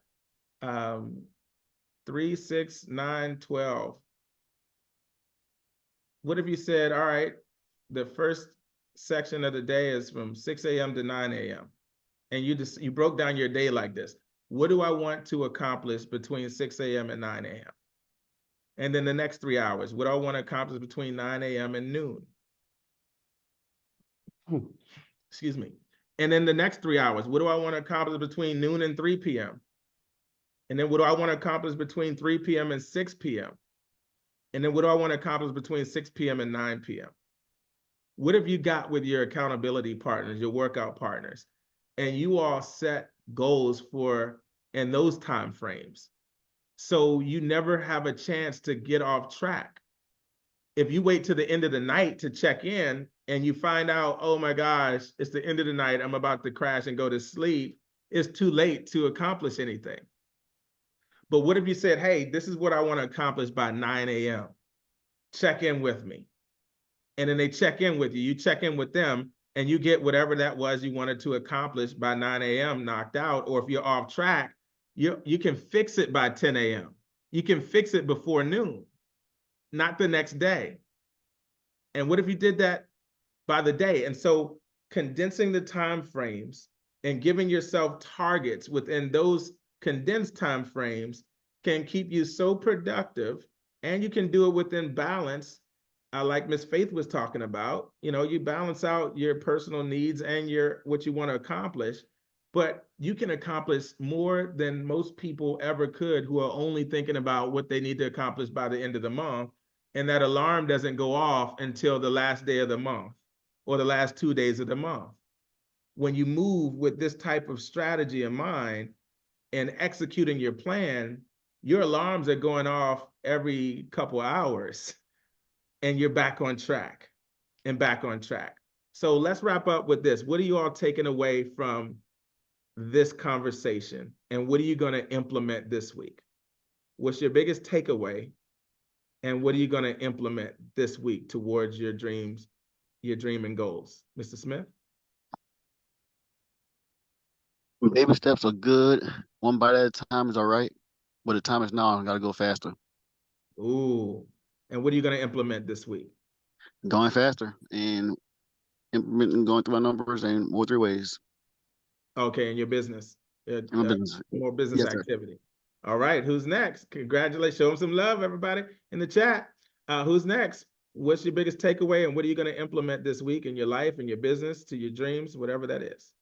3, 6, 9, 12. What if you said, all right, the first section of the day is from 6 a.m. to 9 a.m. And you broke down your day like this. What do I want to accomplish between 6 a.m. and 9 a.m.? And then the next 3 hours, what do I want to accomplish between 9 a.m. and noon? Excuse me. And then the next 3 hours, what do I want to accomplish between noon and 3 p.m.? And then what do I want to accomplish between 3 p.m. and 6 p.m.? And then what do I want to accomplish between 6 p.m. and 9 p.m.? What have you got with your accountability partners, your workout partners? And you all set goals for in those time frames. So you never have a chance to get off track. If you wait to the end of the night to check in and you find out, oh my gosh, it's the end of the night, I'm about to crash and go to sleep, it's too late to accomplish anything. But what if you said, hey, this is what I want to accomplish by 9 a.m. Check in with me. And then they check in with you, you check in with them, and you get whatever that was you wanted to accomplish by 9 a.m. knocked out. Or if you're off track, you can fix it by 10 a.m. You can fix it before noon, not the next day. And what if you did that by the day? And so condensing the time frames and giving yourself targets within those condensed time frames can keep you so productive, and you can do it within balance. Like Miss Faith was talking about, you balance out your personal needs and what you want to accomplish, but you can accomplish more than most people ever could who are only thinking about what they need to accomplish by the end of the month. And that alarm doesn't go off until the last day of the month or the last 2 days of the month. When you move with this type of strategy in mind and executing your plan, your alarms are going off every couple hours. And you're back on track and back on track. So let's wrap up with this. What are you all taking away from this conversation? And what are you going to implement this week? What's your biggest takeaway? And what are you going to implement this week towards your dreams, your dream and goals? Mr. Smith? Baby steps are good. One bite at a time is all right. but the time is now. I got to go faster. Ooh. And what are you going to implement this week? Going faster and implementing, going through my numbers and more 3 ways. Okay, in your business. In my business. More business Yes, sir. activity. All right, who's next? Congratulations. Show them some love, everybody, in the chat. Who's next? What's your biggest takeaway, and what are you going to implement this week in your life, in your business, to your dreams, whatever that is?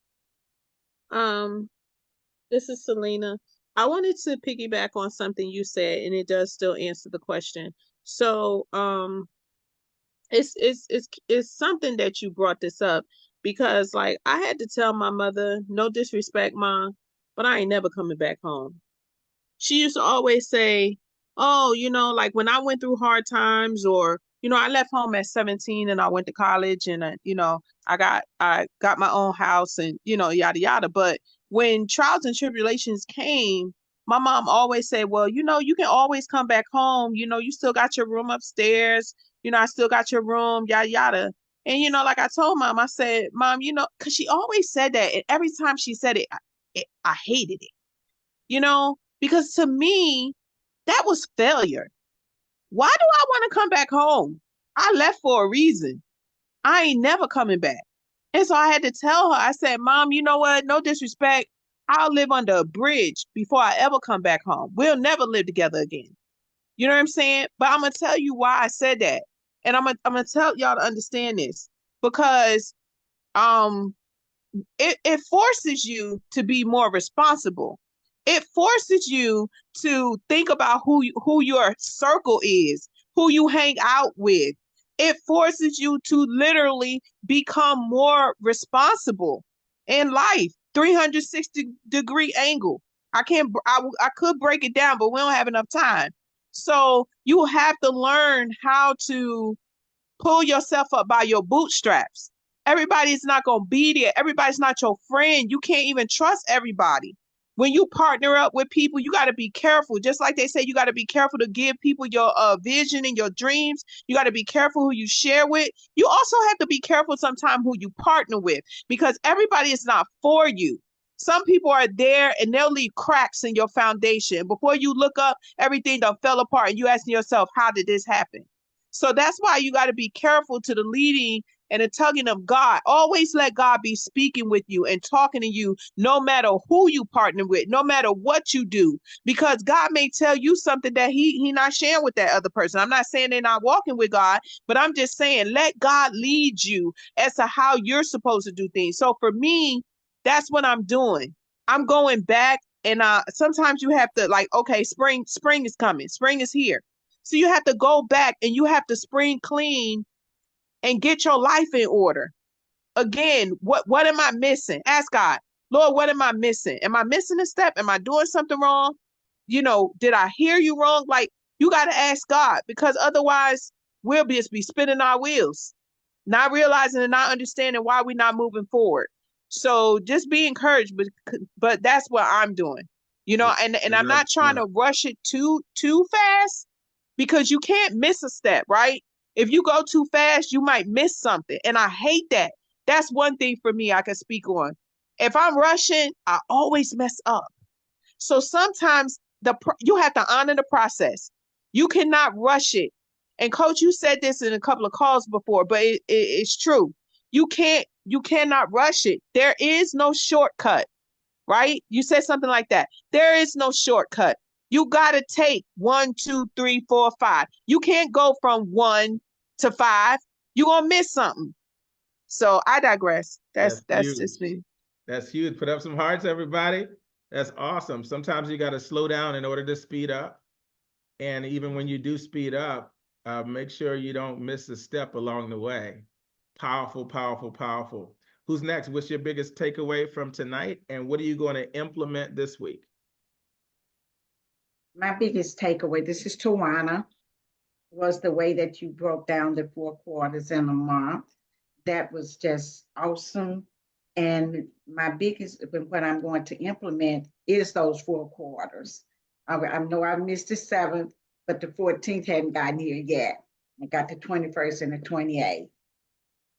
This is Selena. I wanted to piggyback on something you said, and it does still answer the question. So, it's something that you brought this up, because like I had to tell my mother, no disrespect, Mom, but I ain't never coming back home. She used to always say, oh, like when I went through hard times, or, I left home at 17 and I went to college, and, I got my own house, and, yada, yada. But when trials and tribulations came, my mom always said, well, you can always come back home. You still got your room upstairs. I still got your room, yada, yada. And, like I told Mom, I said, Mom, because she always said that. And every time she said it, I hated it, because to me, that was failure. Why do I want to come back home? I left for a reason. I ain't never coming back. And so I had to tell her, I said, Mom, you know what? No disrespect. I'll live under a bridge before I ever come back home. We'll never live together again. You know what I'm saying? But I'm going to tell you why I said that. And I'm going to tell y'all to understand this, because it forces you to be more responsible. It forces you to think about who your circle is, who you hang out with. It forces you to literally become more responsible in life. 360-degree angle. I could break it down, but we don't have enough time. So you have to learn how to pull yourself up by your bootstraps. Everybody's not going to be there. Everybody's not your friend. You can't even trust everybody. When you partner up with people, you got to be careful. Just like they say, you got to be careful to give people your vision and your dreams. You got to be careful who you share with. You also have to be careful sometimes who you partner with, because everybody is not for you. Some people are there and they'll leave cracks in your foundation. Before you look up, everything done fell apart, and you asking yourself, how did this happen? So that's why you got to be careful to the leading and the tugging of God. Always let God be speaking with you and talking to you, no matter who you partner with, no matter what you do, because God may tell you something that he not sharing with that other person. I'm not saying they're not walking with God, but I'm just saying, let God lead you as to how you're supposed to do things. So for me, that's what I'm doing. I'm going back, and sometimes you have to, like, okay, spring is coming. Spring is here. So you have to go back and you have to spring clean and get your life in order. Again, what am I missing? Ask God, Lord, what am I missing? Am I missing a step? Am I doing something wrong? Did I hear you wrong? Like, you got to ask God, because otherwise we'll just be spinning our wheels, not realizing and not understanding why we're not moving forward. So just be encouraged, but that's what I'm doing, and I'm not trying to rush it too fast, because you can't miss a step, right? If you go too fast, you might miss something. And I hate that. That's one thing for me I can speak on. If I'm rushing, I always mess up. So sometimes you have to honor the process. You cannot rush it. And Coach, you said this in a couple of calls before, but it's true. You cannot rush it. There is no shortcut, right? You said something like that. There is no shortcut. You got to take 1, 2, 3, 4, 5. You can't go from 1 to 5. You're going to miss something. So I digress. That's just me. That's huge. Put up some hearts, everybody. That's awesome. Sometimes you got to slow down in order to speed up. And even when you do speed up, make sure you don't miss a step along the way. Powerful, powerful, powerful. Who's next? What's your biggest takeaway from tonight? And what are you going to implement this week? My biggest takeaway, this is Tawana, was the way that you broke down the 4 quarters in a month. That was just awesome. And my biggest, what I'm going to implement is those 4 quarters. I know I missed the 7th, but the 14th hadn't gotten here yet. I got the 21st and the 28th.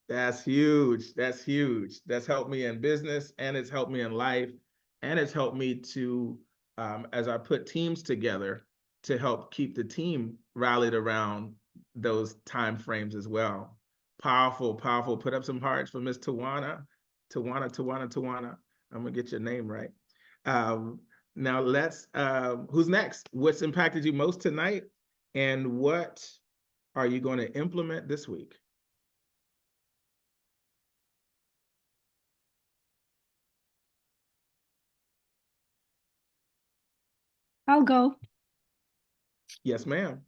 That's huge. That's huge. That's helped me in business, and it's helped me in life, and it's helped me to as I put teams together to help keep the team rallied around those time frames as well. Powerful, powerful. Put up some hearts for Miss Tawana. Tawana. I'm gonna get your name right. Now let's, who's next? What's impacted you most tonight? And what are you going to implement this week? I'll go. Yes, ma'am.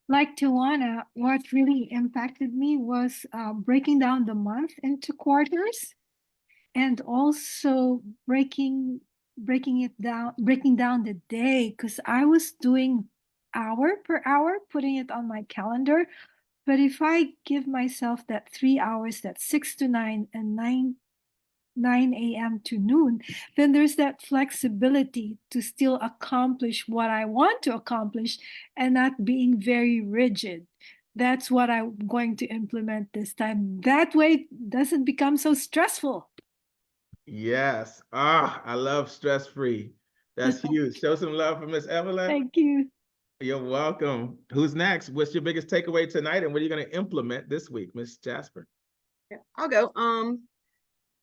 Like Tawana, what really impacted me was breaking down the month into quarters, and also breaking down the day, because I was doing hour per hour, putting it on my calendar. But if I give myself that 3 hours, that 6 to 9 and 9 a.m. to noon, then there's that flexibility to still accomplish what I want to accomplish and not being very rigid. That's what I'm going to implement this time. That way it doesn't become so stressful. Yes. Ah, I love stress-free. That's huge. Show some love for Miss Evelyn. Thank you. You're welcome. Who's next? What's your biggest takeaway tonight, and what are you going to implement this week, Miss Jasper? Yeah, I'll go.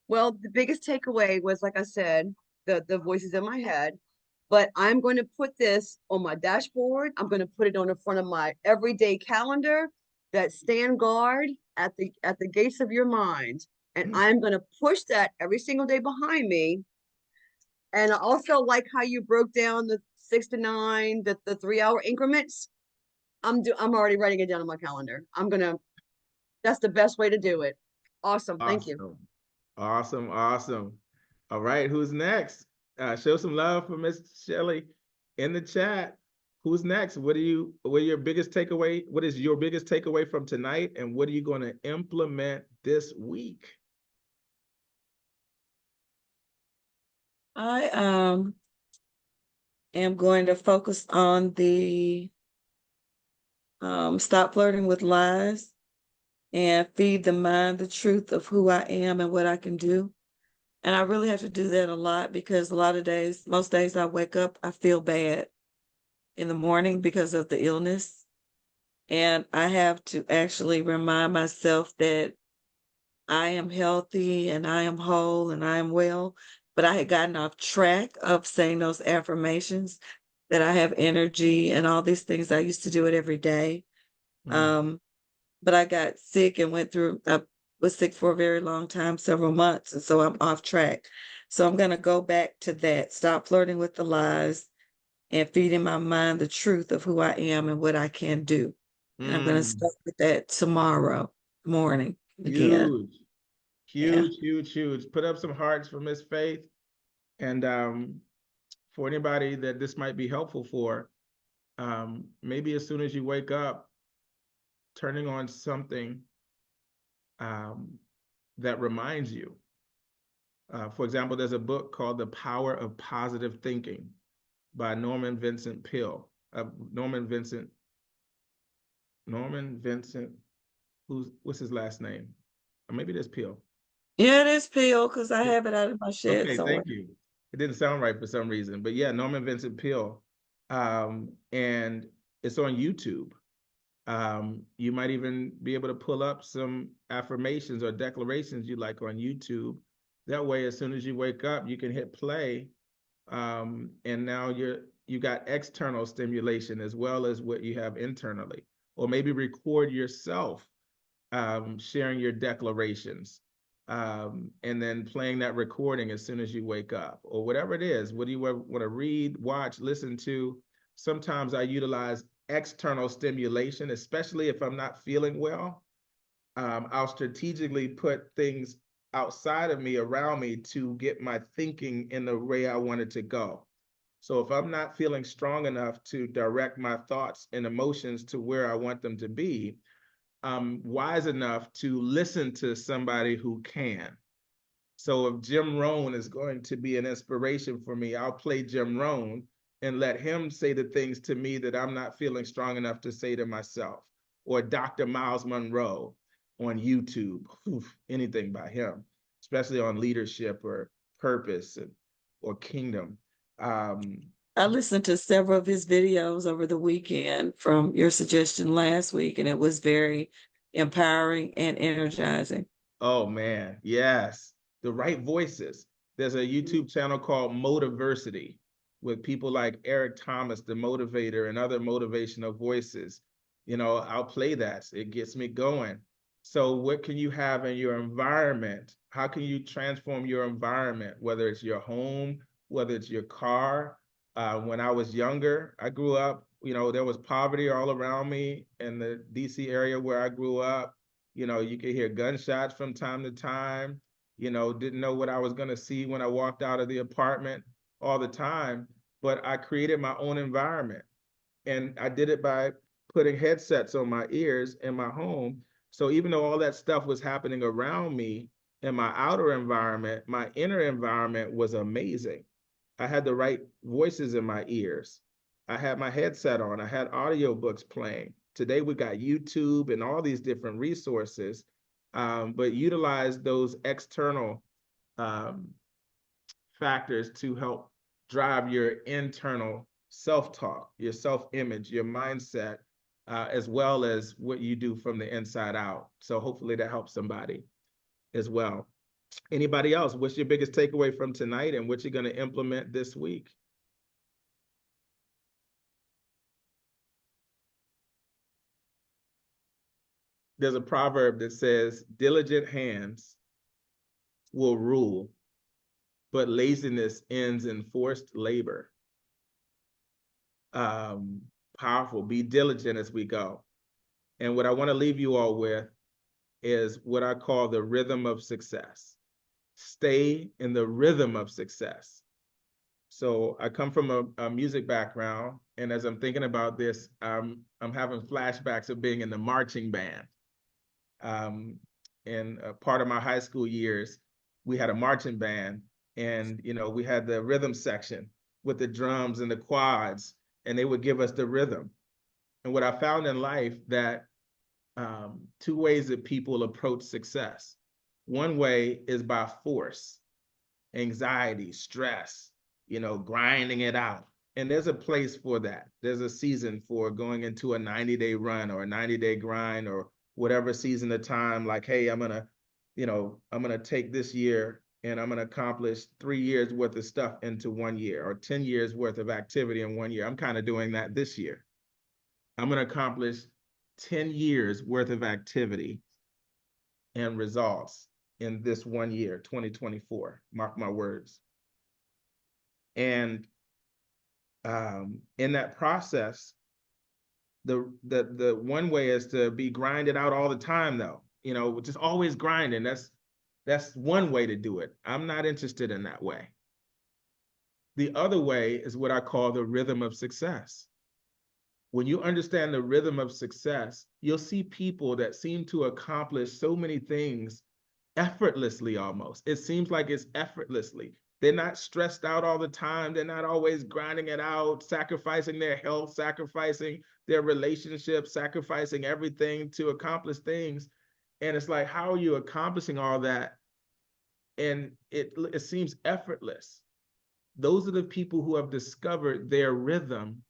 Well, the biggest takeaway was, like I said, the voices in my head. But I'm going to put this on my dashboard. I'm going to put it on the front of my everyday calendar that stand guard at the gates of your mind. And I'm going to push that every single day behind me. And I also like how you broke down the 6 to 9, the 3 hour increments. I'm already writing it down on my calendar. That's the best way to do it. Awesome. Thank you. Awesome. Awesome. All right, who's next? Show some love for Miss Shelley in the chat. Who's next? What is your biggest takeaway from tonight, and what are you going to implement this week? I am going to focus on the stop flirting with lies and feed the mind the truth of who I am and what I can do. And I really have to do that a lot, because most days I wake up, I feel bad in the morning because of the illness. And I have to actually remind myself that I am healthy and I am whole and I am well. But I had gotten off track of saying those affirmations, that I have energy and all these things. I used to do it every day. But I got sick and I was sick for a very long time, several months. And so I'm off track. So I'm going to go back to that, stop flirting with the lies and feeding my mind the truth of who I am and what I can do. And I'm going to start with that tomorrow morning again. Huge. Put up some hearts for Miss Faith. And for anybody that this might be helpful for, maybe as soon as you wake up, turning on something that reminds you. For example, there's a book called The Power of Positive Thinking by Norman Vincent Peale. Norman Vincent, what's his last name? Or maybe there's Peale. Yeah, it is Peale, because I have it out of my shed Okay, somewhere. thank you. It didn't sound right for some reason, but yeah, Norman Vincent Peale. And it's on YouTube. You might even be able to pull up some affirmations or declarations you like on YouTube. That way, as soon as you wake up, you can hit play. And now you got external stimulation as well as what you have internally. Or maybe record yourself sharing your declarations, and then playing that recording as soon as you wake up, or whatever it is. What do you want to read, watch, listen to? Sometimes I utilize external stimulation, especially if I'm not feeling well. I'll strategically put things outside of me, around me, to get my thinking in the way I want it to go. So if I'm not feeling strong enough to direct my thoughts and emotions to where I want them to be, I'm wise enough to listen to somebody who can. So if Jim Rohn is going to be an inspiration for me, I'll play Jim Rohn and let him say the things to me that I'm not feeling strong enough to say to myself. Or Dr. Miles Monroe on YouTube, anything by him, especially on leadership or purpose or kingdom. I listened to several of his videos over the weekend from your suggestion last week, and it was very empowering and energizing. Oh man, yes. The right voices. There's a YouTube channel called Motiversity with people like Eric Thomas, the motivator, and other motivational voices. You know, I'll play that. It gets me going. So what can you have in your environment? How can you transform your environment, whether it's your home, whether it's your car? When I was younger, I grew up, you know, there was poverty all around me in the DC area where I grew up. You know, you could hear gunshots from time to time. You know, didn't know what I was going to see when I walked out of the apartment all the time. But I created my own environment. And I did it by putting headsets on my ears in my home. So even though all that stuff was happening around me in my outer environment, my inner environment was amazing. I had the right voices in my ears. I had my headset on. I had audiobooks playing. Today we got YouTube and all these different resources, but utilize those external um, factors to help drive your internal self-talk, your self-image, your mindset, as well as what you do from the inside out. So hopefully that helps somebody as well. Anybody else? What's your biggest takeaway from tonight and what you're going to implement this week? There's a proverb that says, diligent hands will rule, but laziness ends in forced labor. Powerful. Be diligent as we go. And what I want to leave you all with is what I call the rhythm of success. Stay in the rhythm of success. So I come from a music background, and as I'm thinking about this, I'm having flashbacks of being in the marching band. In part of my high school years, we had a marching band, and you know, we had the rhythm section with the drums and the quads, and they would give us the rhythm. And what I found in life that two ways that people approach success. One way is by force, anxiety, stress, you know, grinding it out. And there's a place for that. There's a season for going into a 90-day run or a 90-day grind or whatever season of time, like, hey, I'm gonna take this year and I'm gonna accomplish 3 years worth of stuff into 1 year or 10 years worth of activity in 1 year. I'm kind of doing that this year. I'm gonna accomplish 10 years worth of activity and results in this 1 year, 2024, mark my words. And in that process, the one way is to be grinded out all the time, though, you know, just always grinding. That's one way to do it. I'm not interested in that way. The other way is what I call the rhythm of success. When you understand the rhythm of success, you'll see people that seem to accomplish so many things effortlessly almost. It seems like it's effortlessly. They're not stressed out all the time. They're not always grinding it out, sacrificing their health, sacrificing their relationships, sacrificing everything to accomplish things. And it's like, how are you accomplishing all that? And it seems effortless. Those are the people who have discovered their rhythm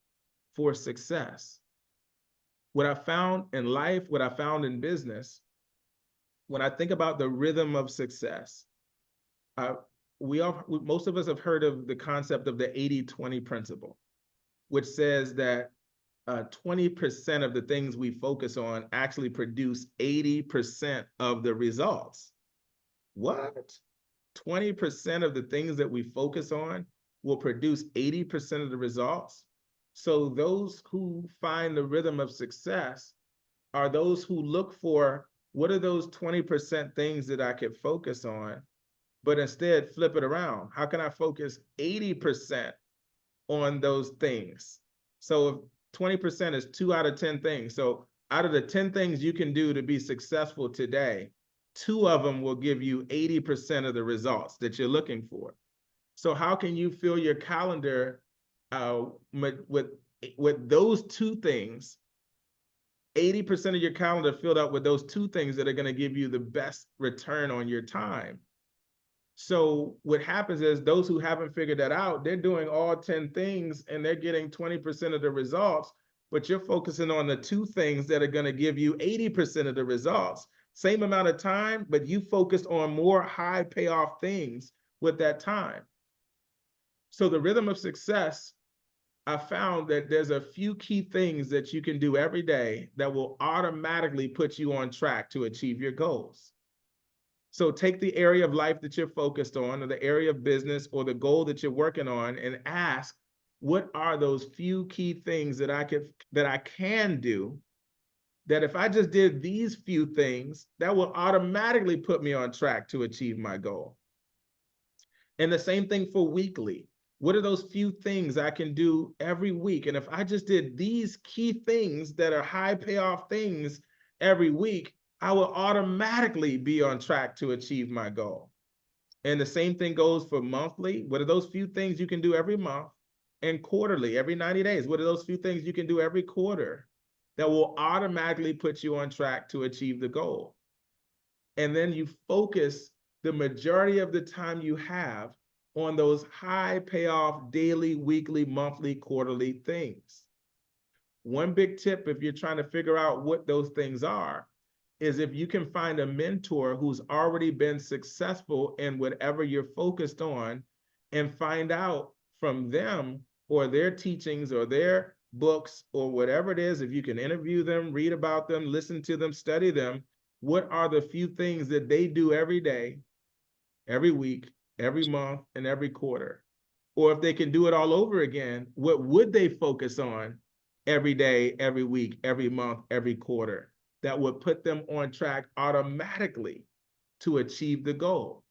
for success. What I found in life, what I found in business, when I think about the rhythm of success, most of us have heard of the concept of the 80-20 principle, which says that 20% of the things we focus on actually produce 80% of the results. What? 20% of the things that we focus on will produce 80% of the results? So those who find the rhythm of success are those who look for, what are those 20% things that I could focus on, but instead flip it around. How can I focus 80% on those things? So if 20% is 2 out of 10 things. So out of the 10 things you can do to be successful today, 2 of them will give you 80% of the results that you're looking for. So how can you fill your calendar with those 2 things, 80% of your calendar filled out with those 2 things that are going to give you the best return on your time? So what happens is those who haven't figured that out, they're doing all 10 things and they're getting 20% of the results, but you're focusing on the 2 things that are going to give you 80% of the results. Same amount of time, but you focused on more high payoff things with that time. So the rhythm of success, I found that there's a few key things that you can do every day that will automatically put you on track to achieve your goals. So take the area of life that you're focused on, or the area of business, or the goal that you're working on, and ask, what are those few key things that I can do, that if I just did these few things, that will automatically put me on track to achieve my goal. And the same thing for weekly. What are those few things I can do every week? And if I just did these key things that are high payoff things every week, I will automatically be on track to achieve my goal. And the same thing goes for monthly. What are those few things you can do every month? And quarterly, every 90 days. What are those few things you can do every quarter that will automatically put you on track to achieve the goal? And then you focus the majority of the time you have on those high payoff daily, weekly, monthly, quarterly things. One big tip, if you're trying to figure out what those things are, is if you can find a mentor who's already been successful in whatever you're focused on, and find out from them or their teachings or their books or whatever it is, if you can interview them, read about them, listen to them, study them, what are the few things that they do every day, every week, every month, and every quarter? Or if they can do it all over again, what would they focus on every day, every week, every month, every quarter, that would put them on track automatically to achieve the goal?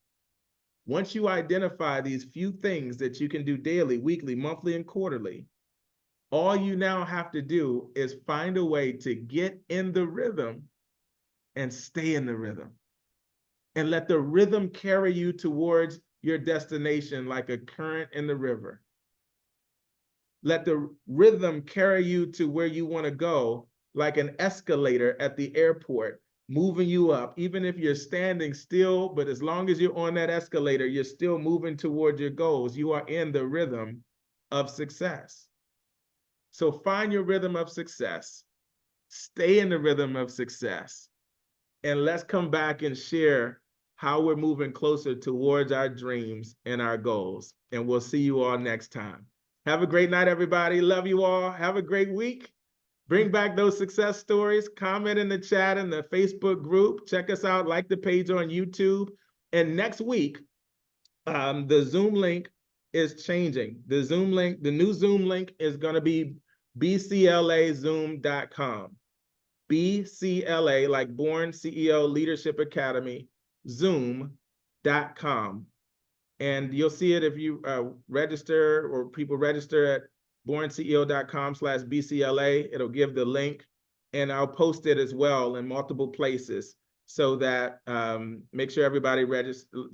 Once you identify these few things that you can do daily, weekly, monthly, and quarterly, all you now have to do is find a way to get in the rhythm and stay in the rhythm. And let the rhythm carry you towards your destination like a current in the river. Let the rhythm carry you to where you want to go like an escalator at the airport, moving you up, even if you're standing still, but as long as you're on that escalator, you're still moving toward your goals. You are in the rhythm of success. So find your rhythm of success, stay in the rhythm of success, and let's come back and share how we're moving closer towards our dreams and our goals. And we'll see you all next time. Have a great night, everybody. Love you all. Have a great week. Bring back those success stories. Comment in the chat in the Facebook group. Check us out. Like the page on YouTube. And next week, the Zoom link is changing. The new Zoom link is going to be BCLAzoom.com. BCLA, like Born CEO Leadership Academy, Zoom.com. And you'll see it if you register, or people register at BornCEO.com/BCLA. It'll give the link, and I'll post it as well in multiple places so that make sure everybody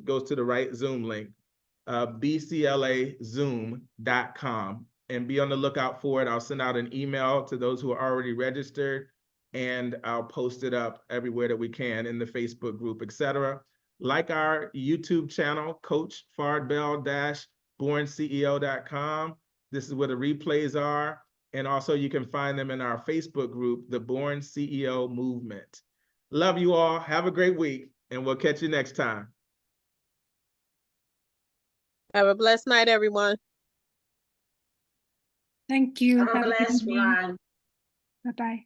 goes to the right Zoom link, BCLAzoom.com, and be on the lookout for it. I'll send out an email to those who are already registered, and I'll post it up everywhere that we can in the Facebook group, etc. Like our YouTube channel, Coach Fard Bell BornCEO.com. This is where the replays are. And also you can find them in our Facebook group, the Born CEO Movement. Love you all. Have a great week, and we'll catch you next time. Have a blessed night, everyone. Thank you. Have a Have a good blessed evening. one. Bye-bye.